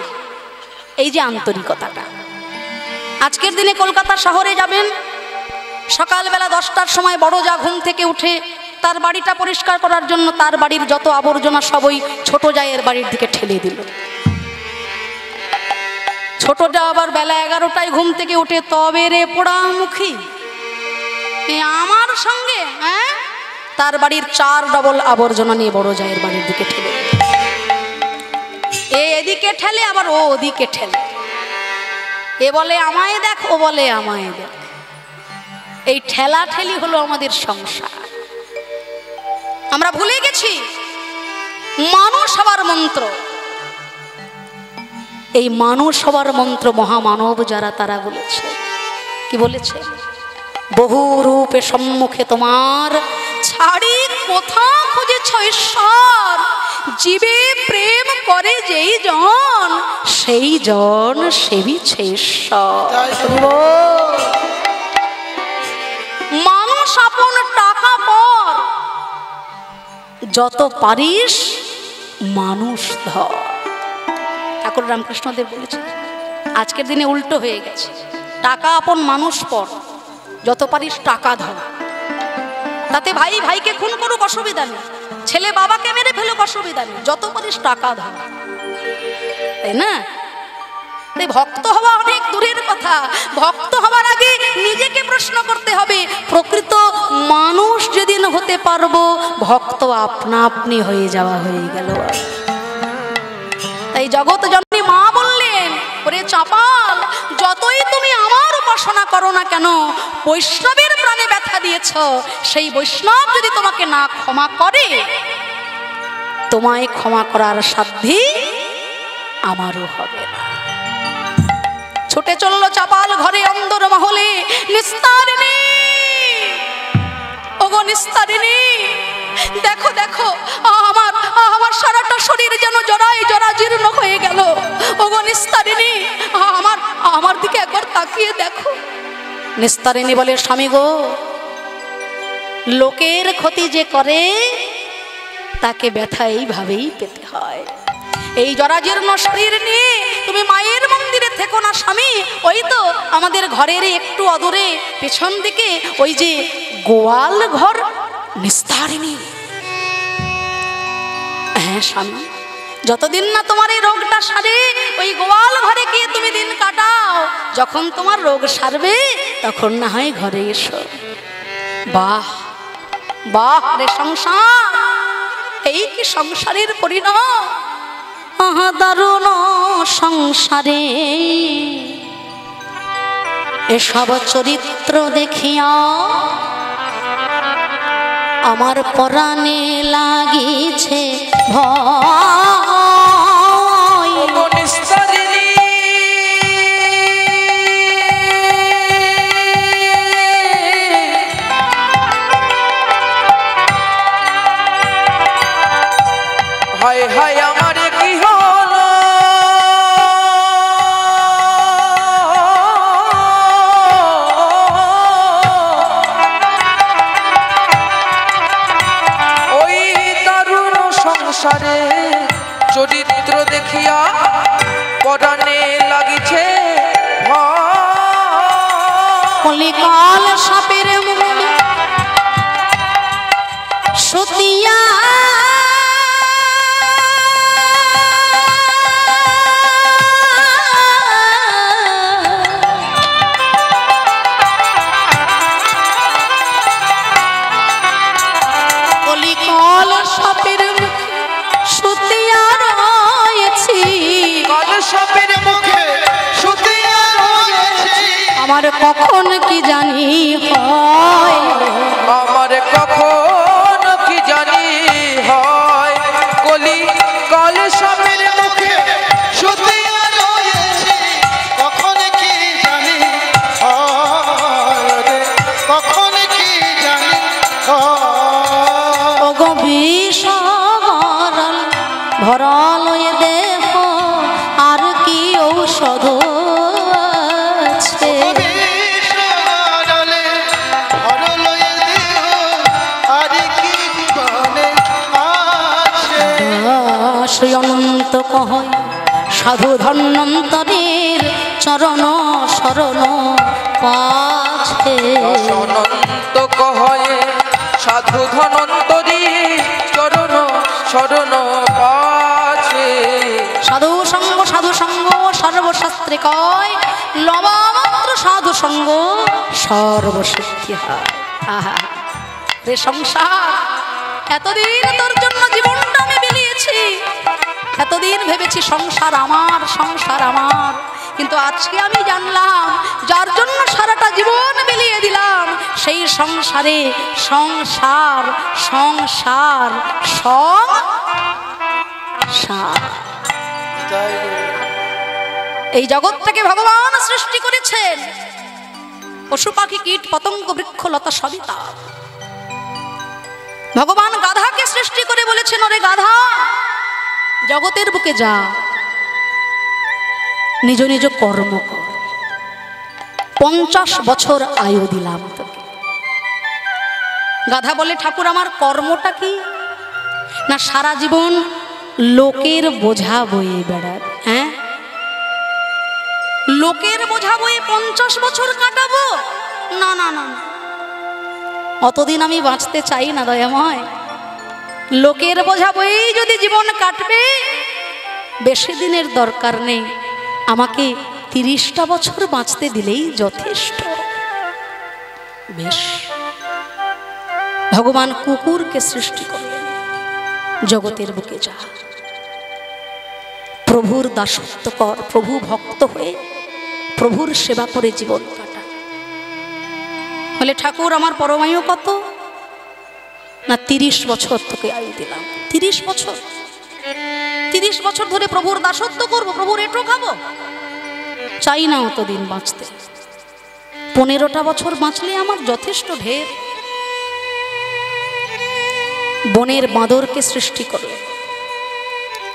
এই যে আন্তরিকতাটা, আজকের দিনে কলকাতা শহরে যাবেন, সকালবেলা 10টার সময় বড় যা ঘুম থেকে উঠে তার বাড়িটা পরিষ্কার করার জন্য তার বাড়ির যত আবর্জনা সবই ছোট জায়ের বাড়ির দিকে ঠেলে দিল। ছোট যা আবার বেলা 11টায় ঘুম থেকে উঠে তবে রে পোড়ামুখী আমার সঙ্গে, হ্যাঁ, তার বাড়ির 4 ডবল আবর্জনা নিয়ে বড় জায়ের বাড়ির দিকে ঠেলে, এদিকে ঠেলে আবার ও ওদিকে ঠেলে। এ বলে আমায় দেখ, ও বলে আমায় দেখ। এই ঠেলা ঠেলি হলো আমাদের সংসার। আমরা ভুলে গেছি মানুষ হবার মন্ত্র। এই মানুষ হবার মন্ত্র মহামানব যারা তারা বলেছে। কি বলেছে? বহু রূপে সম্মুখে তোমার, ছাড়ি কোথা খুঁজেছ ঈশ্বর, জীবে প্রেম করে যেই জন, সেই জন সেবিছে ঈশ্বর। মানুষ আপন টাকা পর, যত পারিস মানুষ ধর। ঠাকুর রামকৃষ্ণদেব বলেছেন। আজকের দিনে উল্টো হয়ে গেছে, টাকা আপন মানুষ পর, যত পারিস টাকা ধর। তাতে ভাই ভাইকে খুন করুক অসুবিধা নেই, ছেলে বাবাকে মেরে ফেলুক অসুবিধা নেই, যত পারিস টাকা ধর, তাই না? তাই ভক্ত হওয়া অনেক দূরের কথা। ভক্ত হওয়ার আগে নিজেকে প্রশ্ন করতে হবে, প্রকৃত মানুষ যেদিন হতে পারবো ভক্ত আপনা আপনি হয়ে যাওয়া হয়ে গেল। তাই জগৎ জননী মা বললেন, ওরে চাপাল, যতই তুমি আমার উপাসনা করো না কেন, বৈষ্ণবের প্রাণে ব্যথা দিয়েছ, সেই বৈষ্ণব যদি তোমাকে না ক্ষমা করে, তোমায় ক্ষমা করার সাধ্যি আমারও হবে না। ছুটে চলল চাপাল ঘরে অন্দর মহলে, নিস্তারিণী, ওগো নিস্তারিণী, দেখো দেখো আমার আমার সারাটা শরীর যেন জরায় জরা জীর্ণ হয়ে গেল। ওগো নিস্তারিণী, আমার আমার দিকে একবার তাকিয়ে দেখো। নিস্তারিণী বলে, স্বামী গো, লোকের ক্ষতি যে করে তাকে ব্যথা এইভাবেই পেতে হয়। এই জরাজীর্ণ শরীর নিয়ে তুমি মায়ের মন্দিরে থেকো না স্বামী। ওই তো আমাদের ঘরের একটু অদূরে পেছন দিকে ওই যে গোয়াল ঘর নিস্তারিণী। হ্যাঁ স্বামী, যতদিন না তোমার এই রোগটা সারে ওই গোয়াল ঘরে গিয়ে তুমি দিন কাটাও। যখন তোমার রোগ সারবে তখন না হয় ঘরে এসো। বাহ বাহ রে সংসার, এই কি সংসারের পরিণাম?
আহা দারুণ সংসারে এসব চরিত্র দেখিয়া আমার পরাণে লাগিছে ভয়।
নিস্তারিণী হায় হায় আমার কি হলো, ওই দারুণ সংসারে চরিত্র দেখিয়া পরাণে লাগিছে ভয়।
কলিকাল সাপের মুখে সতিয়া কলিকাল সাপের মুখে সতিয়া রয়েছি।
কাল সাপের
মুখে শুতিয়া রয়েছি।
আমার কখন কি জানি হয়,
আমার কখন কি জানি হয়, কলি কাল সাপের
মুখে শুতিয়া রয়েছি। কখন কি জানি হয় রে, কখন কি জানি হয়।
ওগো বিষ ভরল ভরল এ দেহ আর কি ঔষধ আছে?
বিষাদলে হরলো এ দেহ, আর কি জীবনে আছে।
শ্রী অনন্ত কহ সাধু ধন্বন্তরীর চরণ শরণ পাছে।
অনন্ত কহয়ে সাধু ধনন্তরী চরণ শরণ পাছে।
সাধু সঙ্গ সর্বশাস্ত্রে কয়, লবামাত্র সাধু সঙ্গ সর্বসিদ্ধি হয়। আহা রে সংসার, এতদিন তোর জন্য জীবনটা আমি বিলিয়েছি, এতদিন ভেবেছি সংসার আমার, সংসার আমার, কিন্তু আজকে আমি জানলাম যার জন্য সারাটা জীবন বিলিয়ে দিলাম সেই সংসারে সংসার সংসার সংসার। এই জগৎটাকে ভগবান সৃষ্টি করেছেন, পশু পাখি কীট পতঙ্গ বৃক্ষ লতা সবই তার। ভগবান গাধাকে সৃষ্টি করে বলেছেন, ওরে গাধা জগতের বুকে যা, নিজ নিজ কর্ম কর, 50 বছর আয়ু দিলাম তোকে। গাধা বলে, ঠাকুর আমার কর্মটা কি? না সারা জীবন লোকের বোঝা বয়ে বেড়াবে। হ্যাঁ, লোকের বোঝা বয়ে 50 বছর কাটাবো? না না না, অতদিন আমি বাঁচতে চাই না দয়াময়। লোকের বোঝা বয়েই যদি জীবন কাটবে, বেশি দিনের দরকার নেই, আমাকে 30টা বছর বাঁচতে দিলেই যথেষ্ট। বেশ, ভগবান কুকুরকে সৃষ্টি করলেন, জগতের বুকে যা, প্রভুর দাসত্ব কর, প্রভু ভক্ত হয়ে প্রভুর সেবা করে জীবন কাটা। বলে, ঠাকুর আমার পরমায়ু কত? না 30 বছর তোকে আয়ু দিলাম। 30 বছর, 30 বছর ধরে প্রভুর দাসত্ব করবো, প্রভুর এঁটো খাবো? চাই না অতদিন বাঁচতে, 15টা বছর বাঁচলে আমার যথেষ্ট ঢের। বনের বাঁদরকে সৃষ্টি করলে,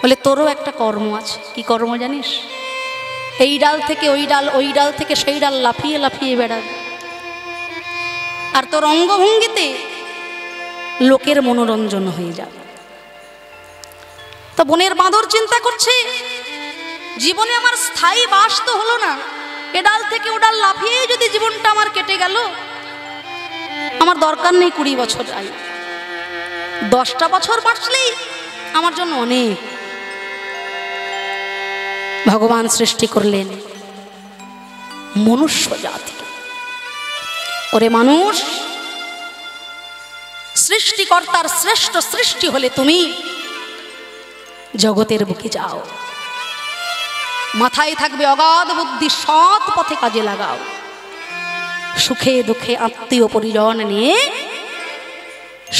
বলে তোরও একটা কর্ম আছে। কি কর্ম জানিস? এই ডাল থেকে ওই ডাল, ওই ডাল থেকে সেই ডাল লাফিয়ে লাফিয়ে বেড়াবে, আর তোর অঙ্গভঙ্গিতে লোকের মনোরঞ্জন হয়ে যাবে। তো বনের বাঁদর চিন্তা করছে, জীবনে আমার স্থায়ী বাস তো হলো না, এ ডাল থেকে ও ডাল লাফিয়ে যদি জীবনটা আমার কেটে গেল, আমার দরকার নেই 20 বছর আয়ু, 10টা বছর বাঁচলেই আমার জন্য অনেক। ভগবান সৃষ্টি করলেন মনুষ্য জাতি। ওরে মানুষ, সৃষ্টিকর্তার শ্রেষ্ঠ সৃষ্টি হলে তুমি জগতের বুকে যাও, মাথায় থাকবে অগাধ বুদ্ধি, সৎ পথে কাজে লাগাও, সুখে দুঃখে আত্মীয় পরিজন নিয়ে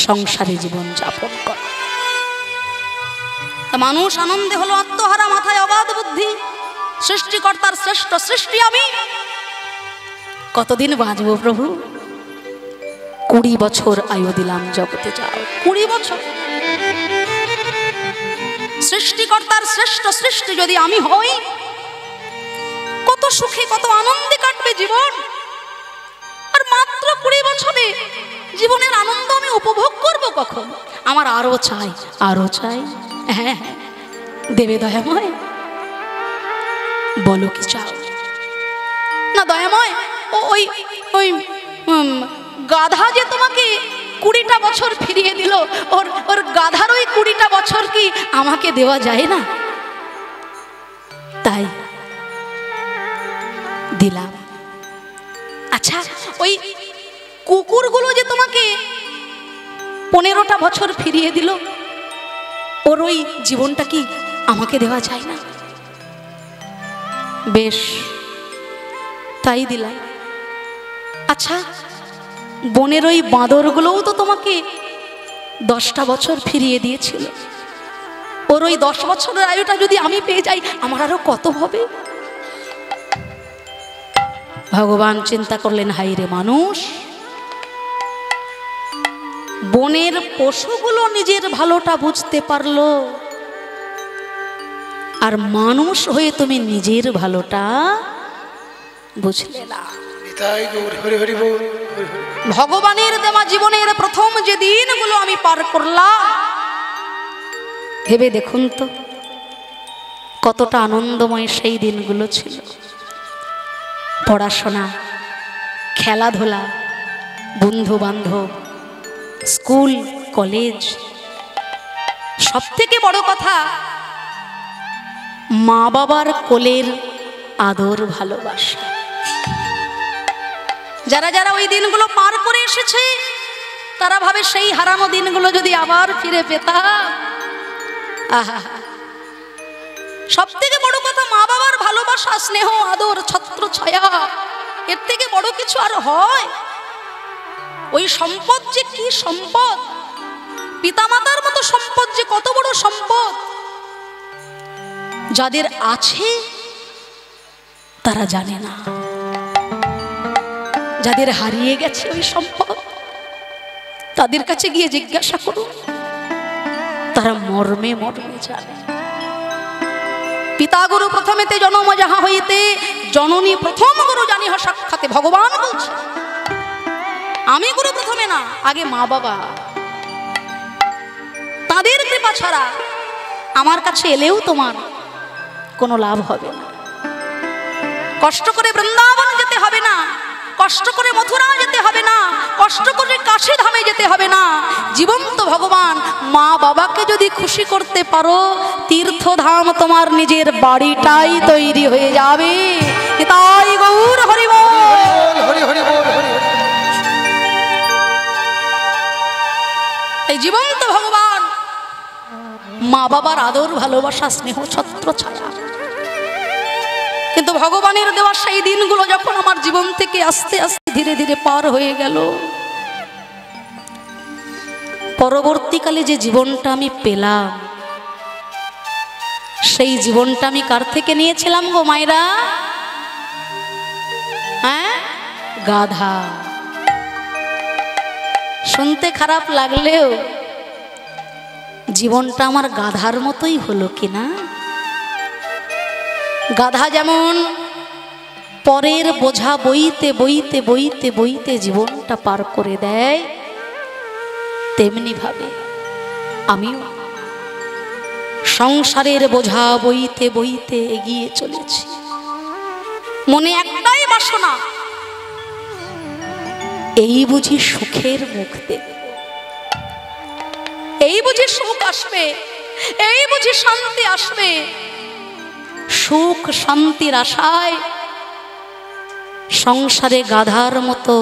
সংসারে জীবন যাপন কর। তা মানুষ আনন্দে হলো আত্মহারা, মাথায় অগাধ বুদ্ধি, সৃষ্টিকর্তার শ্রেষ্ঠ সৃষ্টি আমি, কতদিন বাঁচবো প্রভু? 20 বছর আয়ু দিলাম, জগতে যাও। 20 বছর সৃষ্টিকর্তার শ্রেষ্ঠ সৃষ্টি যদি আমি হই, কত সুখে কত আনন্দে কাটবে জীবন। আর মাত্র 20 বছরে জীবনের আনন্দ আমি উপভোগ করব কখন? আমার আরো চাই, আরো চাই। হ্যাঁ, দেবে দয়াময়? বলো কি চাও? না দয়াময়, ওই ওই গাধা যে তোমাকে 20টা বছর ফিরিয়ে দিল, ওর গাধার ওই 20টা বছর কি আমাকে দেওয়া যায় না? তাই দিলাম। আচ্ছা, ওই কুকুরগুলো যে তোমাকে 15টা বছর ফিরিয়ে দিল, ওর ওই জীবনটা কি আমাকে দেওয়া যায় না? বেশ, তাই দিলাম। আচ্ছা, বনের ওই বাঁদরগুলোও তো তোমাকে 10টা বছর ফিরিয়ে দিয়েছিল, ওর ওই 10 বছরের আয়ুটা যদি আমি পেয়ে যাই, আমার আরো কত হবে? ভগবান চিন্তা করলেন, হাই রে মানুষ, বনের পশুগুলো নিজের ভালোটা বুঝতে পারলো, আর মানুষ হয়ে তুমি নিজের ভালোটা বুঝলে না। ভগবানের দেওয়া জীবনের প্রথম যে দিনগুলো আমি পার করলাম, ভেবে দেখুন তো কতটা আনন্দময় সেই দিনগুলো ছিল। পড়াশোনা, খেলাধুলা, বন্ধু বান্ধব, স্কুল কলেজ, সব থেকে বড় কথা মা বাবার কোলের আদর ভালোবাসা। যারা যারা ওই দিনগুলো পার করে এসেছে, তারা ভাবে সেই হারানো দিনগুলো যদি আবার ফিরে পেতাম। আহা, সব থেকে বড় কথা মা বাবার ভালোবাসা, স্নেহ, আদর, ছত্র ছায়া, এর থেকে বড় কিছু আর হয়? ওই সম্পদ যে কি সম্পদ, পিতামাতার মতো সম্পদ যে কত বড় সম্পদ, যাদের আছে তারা জানে না, যাদের হারিয়ে গেছে ওই সম্পদ, তাদের কাছে গিয়ে জিজ্ঞাসা করুন, তারা মর্মে মর্মে জানে। পিতা গুরু প্রথমেতে জনম যাহা হইতে, জননী প্রথম গুরু জানিহ সাক্ষাতে। ভগবান বলছে, আমি গুরু প্রথমে না, আগে মা বাবা। তাদের কৃপা ছাড়া আমার কাছে এলেও তোমার কোনো লাভ হবে না। কষ্ট করে বৃন্দাবন যেতে হবে না, কষ্ট করে মথুরা যেতে হবে না, কষ্ট করে কাশী ধামে যেতে হবে না। জীবন্ত ভগবান মা বাবাকে যদি খুশি করতে পারো, তীর্থধাম তোমার নিজের বাড়িটাই তৈরি হয়ে যাবে। তাই গৌর হরি বল, হরি হরি বল, হরি হরি। এই জীবন্ত ভগবান মা বাবার আদর ভালোবাসা স্নেহ ছত্র ছায়া। কিন্তু ভগবানের দেওয়া সেই দিনগুলো যখন আমার জীবন থেকে আস্তে আস্তে ধীরে ধীরে পার হয়ে গেল, পরবর্তীকালে যে জীবনটা আমি পেলাম, সেই জীবনটা আমি কার থেকে নিয়েছিলাম গো মায়েরা? হ্যাঁ, গাধা। শুনতে খারাপ লাগলেও জীবনটা আমার গাধার মতোই হলো কিনা? গাধা যেমন পরের বোঝা বইতে বইতে বইতে বইতে জীবনটা পার করে দেয়, তেমনি ভাবে আমিও সংসারের বোঝা বইতে বইতে এগিয়ে চলেছি। মনে একটাই বাসনা, এই বুঝি সুখের মুখ দেখব, এই বুঝি সুখ আসবে, এই বুঝি শান্তি আসবে। সুখ শান্তির আশায় সংসারে গাধার মতো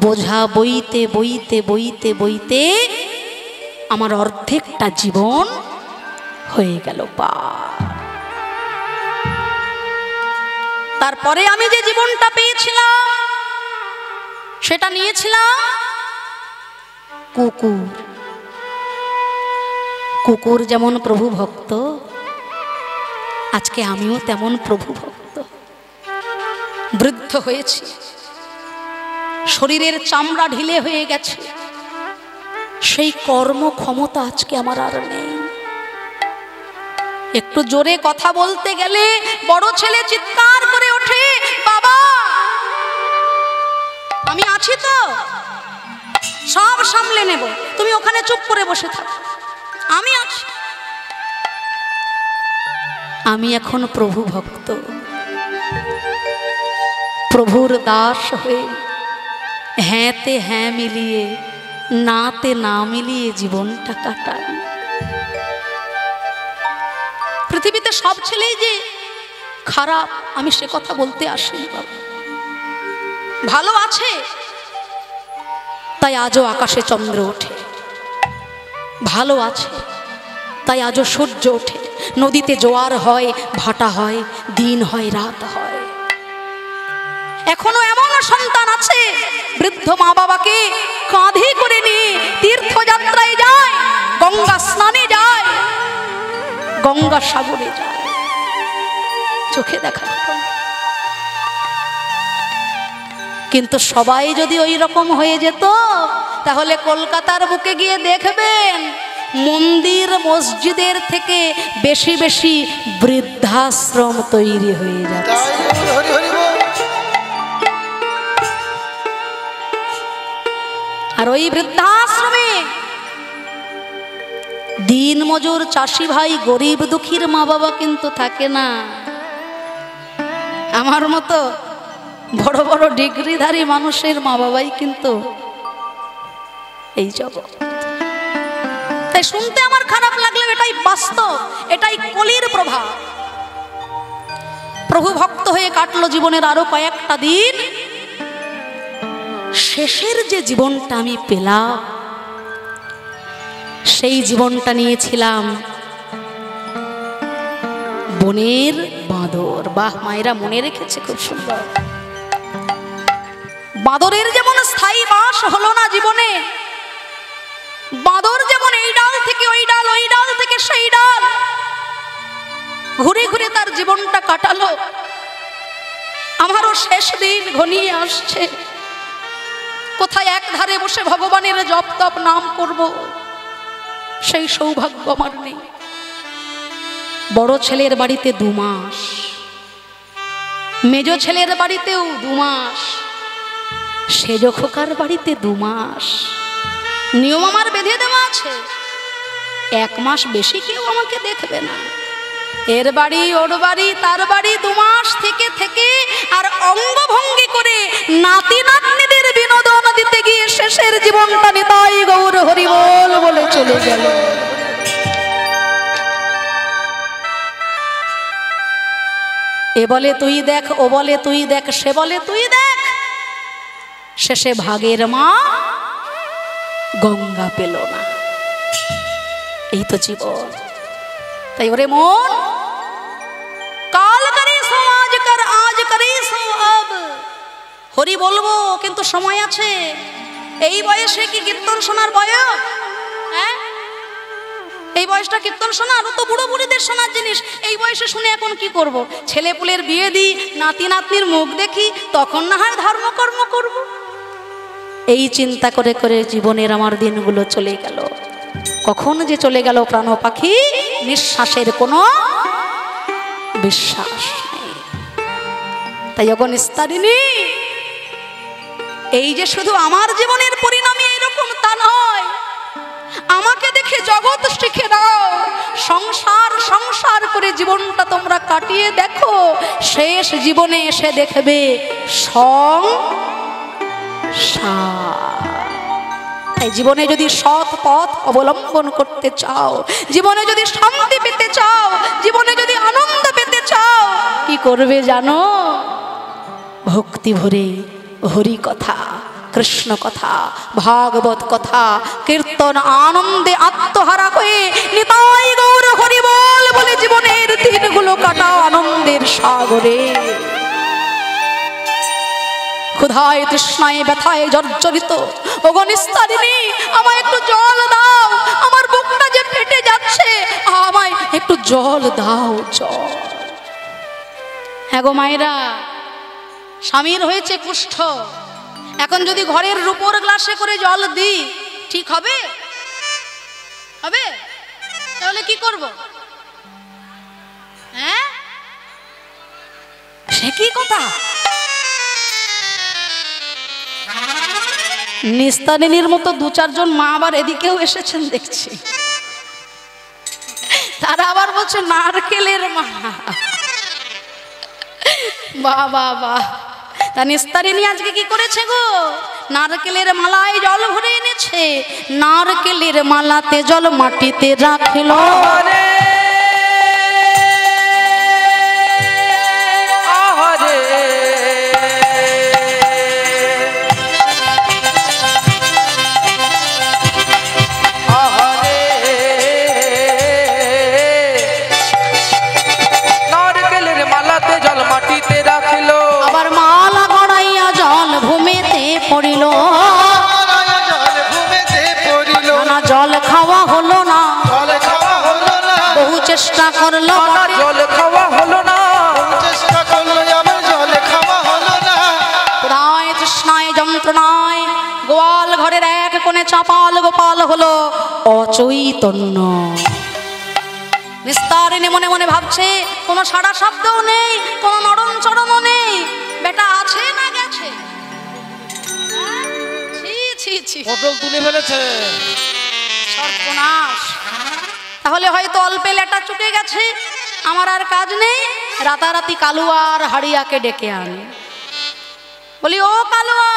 বোঝা বইতে বইতে বইতে বইতে আমার অর্ধেকটা জীবন হয়ে গেল পার। তারপরে আমি যে জীবনটা পেয়েছিলাম সেটা নিয়েছিলাম কুকুর। কুকুর যেমন প্রভু ভক্ত, আজকে আমিও তেমন প্রভু ভক্ত। বৃদ্ধ হয়েছি, শরীরের চামড়া ঢিলে হয়ে গেছে, সেই কর্ম ক্ষমতা আজকে আমার আর নেই। একটু জোরে কথা বলতে গেলে বড় ছেলে চিৎকার করে ওঠে, বাবা আমি আছি তো, সব সামলে নেব, তুমি ওখানে চুপ করে বসে থাকো, আমি আছি। আমি এখন প্রভু ভক্ত, প্রভুর দাস হয়ে হ্যাঁতে হ্যাঁ মিলিয়ে নাতে না মিলিয়ে জীবনটা কাটাই। পৃথিবীতে সব ছেলেই যে খারাপ আমি সে কথা বলতে আসিনি বাবা। ভালো আছে তাই আজও আকাশে চন্দ্র ওঠে, ভালো আছে তাই আজও সূর্য ওঠে, নদীতে জোয়ার হয়, ভাটা হয়, দিন হয়, রাত হয়। এখনো এমন সন্তান আছে বৃদ্ধ মা বাবাকে কাঁধে করে নিয়ে তীর্থযাত্রায় যায়, গঙ্গা স্নানে যায়, গঙ্গা সাগরে যায়, চোখে দেখা। কিন্তু সবাই যদি ওই রকম হয়ে যেত তাহলে কলকাতার বুকে গিয়ে দেখবেন মন্দির মসজিদের থেকে বেশি বেশি বৃদ্ধাশ্রম তৈরি হয়ে যাচ্ছে। আর ওই বৃদ্ধাশ্রমে দিন মজুর চাষি ভাই গরিব দুঃখীর মা বাবা কিন্তু থাকে না। আমার মতো বড় বড় ডিগ্রিধারী মানুষের মা বাবাই কিন্তু এই জগৎ। তাই শুনতে আমার খারাপ লাগলেও এটাই বাস্তব, এটাই কলির প্রভাব। প্রভু ভক্ত হয়ে কাটলো জীবনের আরো কয়েকটা দিন। শেষের যে জীবনটা আমি পেলাম সেই জীবনটা নিয়েছিলাম বনের বাঁদর। বাহ, মায়েরা মনে রেখেছে, খুব সুন্দর। বাঁদরের যেমন স্থায়ী বাস হলো না জীবনে, বাঁদর যেমন এই ডাল থেকে ওই ডাল, ওই ডাল থেকে সেই ডাল ঘুরে ঘুরে তার জীবনটা কাটালো, আমারও শেষ দিন ঘনিয়ে আসছে। কোথায় এক ধারে বসে ভগবানের জপ তপ নাম করব সেই সৌভাগ্য আমার নেই। বড় ছেলের বাড়িতে 2 মাস, মেজ ছেলের বাড়িতেও 2 মাস, সেজ খোকার বাড়িতে 2 মাস। নিয়ম আমার বেঁধে দেওয়া আছে, 1 মাস বেশি কেউ আমাকে দেখবে না। এর বাড়ি ওর বাড়ি তার বাড়ি 2 মাস থেকে থেকে আর অঙ্গভঙ্গি করে নাতি নাতনিদের বিনোদন দিতে গিয়ে শেষের জীবনটা নিতাই গৌর হরি বল বলে চলে গেল। এ বলে তুই দেখ, ও বলে তুই দেখ, সে বলে তুই দেখ, শেষে ভাগের মা গঙ্গা পেল না। এই তো জীবন। তাই ওরে মন, কাল করে সো আজ কর, আজ করে সো আব। হরি বলবো কিন্তু সময় আছে। এই বয়সে কি কীর্তন শোনার বয়স? হ্যাঁ, এই বয়সটা কীর্তন শোনার, ও তো বুড়ো বুড়িদের শোনার জিনিস। এই বয়সে শুনে এখন কি করব? ছেলে পুলের বিয়ে দিই, নাতি নাতনির মুখ দেখি, তখন না হয় ধর্মকর্ম করব। এই চিন্তা করে করে জীবনের আমার দিনগুলো চলে গেল। কখন যে চলে গেল প্রাণ পাখি, নিঃশ্বাসের কোনো বিশ্বাস নেই। তাই এখন স্তারিণী, এই যে শুধু আমার জীবনের পরিণামই এরকম তা নয়, আমাকে দেখে জগৎ শিখে নাও। সংসার সংসার করে জীবনটা তোমরা কাটিয়ে দেখো, শেষ জীবনে এসে দেখবে তাই জীবনে যদি সৎ পথ অবলম্বন করতে চাও, জীবনে যদি শান্তি পেতে চাও, জীবনে যদি আনন্দ পেতে চাও, কি করবে জানো? ভক্তি ভরে হরি কথা কৃষ্ণ কথা, ভাগবত কথা, কীর্তন আনন্দে আত্মহারা হয়ে নিতাই গৌর হরি বল বলে জীবনের দিনগুলো কাটাও আনন্দের সাগরে। ক্ষুধায় তৃষ্ণায় ব্যথায় জর্জরিত ওগো নিস্তারিণী, আমায় একটু জল দাও, আমার বুকটা যে ফেটে যাচ্ছে, আমায় একটু জল দাও, জল। হ্যাঁ গো মায়েরা, স্বামীর হয়েছে কুষ্ঠ, এখন যদি ঘরের রূপোর গ্লাসে করে জল দিই ঠিক হবে? হবে? তাহলে কি করব? হ্যাঁ, সে কি কথা? নিস্তারিণীর মতো দু চারজন মা আবার এদিকেও এসেছেন দেখছি, তারা আবার বলছে নারকেলের মালা। বাহ বাহ বাহ, তা নিস্তারিণী আজকে কি করেছে গো? নারকেলের মালায় জল ভরে এনেছে, নারকেলের মালাতে জল মাটিতে রাখিল। পড়িল জল খাওয়া হলো না, বহু চেষ্টা করলো জল খাওয়া হলো না, ক্ষুধায় তৃষ্ণায় যন্ত্রণায় গোয়াল ঘরের এক কোণে চাপাল গোপাল হলো অচৈতন্য। নিস্তারিণী মনে মনে ভাবছে কোনো সাড়া শব্দও নেই, কোনো নরম চরণও নেই, বেটা আছে না গেছে?
পটল তুলে ফেলেছে,
সর্বনাশ। তাহলে হয়তো অল্পে লেটা চুকে গেছে, আমার আর কাজ নেই, রাতারাতি কালুয়া আর হাড়িয়াকে ডেকে আনি। বলি ও কালুয়া,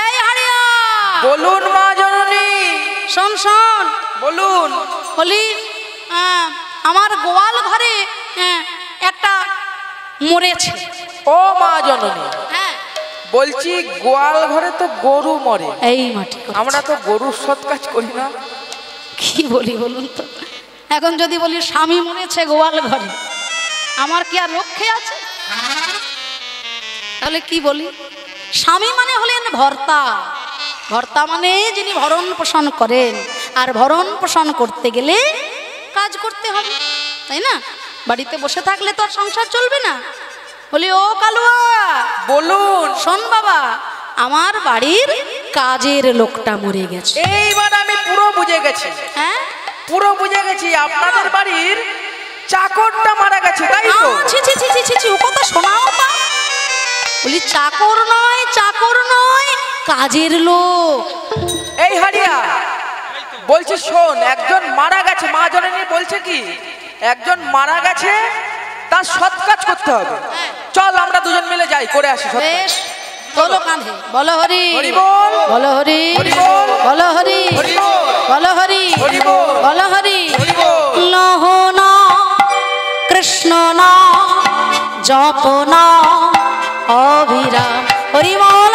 এই হাড়িয়া,
বলুন মা জননী।
শোন শোন,
বলুন।
বলি আমার গোয়াল ঘরে একটা মরেছে।
ও মা জননী,
হ্যাঁ
বলছি গোয়াল ঘরে তো গরু মরে,
এই মাটি
আমরা তো গরুর সৎ কাজ করি না।
কি বলি বলুন তো? এখন যদি বলি স্বামী মরেছে গোয়াল ঘরে, আমার কি আর রক্ষে আছে? তাহলে কি বলি? স্বামী মানে হলেন ভর্তা, ভর্তা মানে যিনি ভরণ পোষণ করেন, আর ভরণ পোষণ করতে গেলে কাজ করতে হবে, তাই না? বাড়িতে বসে থাকলে তো আর সংসার চলবে না। বলি ও কালুয়া,
বলুন।
শোন বাবা, আমার বাড়ির কাজের লোকটা মরে গেছে।
এইবার আমি পুরো বুঝে গেছি।
হ্যাঁ,
পুরো বুঝে গেছি, আপনাদের বাড়ির চাকরটা মারা গেছে, তাই তো?
ছি ছি ছি ছি ছি, ও কথা শোনাও না। বলি চাকর নয়, চাকর নয়, কাজের লোক।
এই হাড়িয়া, বলছি শোন, একজন মারা গেছে, মা জননী বলছে কি একজন মারা গেছে, তার সৎ কাজ করতে হবে। চল আমরা দুজন মিলে যাই, করে আসি সৎ কাজ।
বেশ, চলো কাঁধে। বলো হরি,
হরি বল,
বলো হরি,
হরি বল,
বলো হরি,
হরি বল,
বলো হরি,
হরি বল,
বলো হরি।
হরি বল।
লহ না কৃষ্ণ না জপ না অবিরাম, হরি বল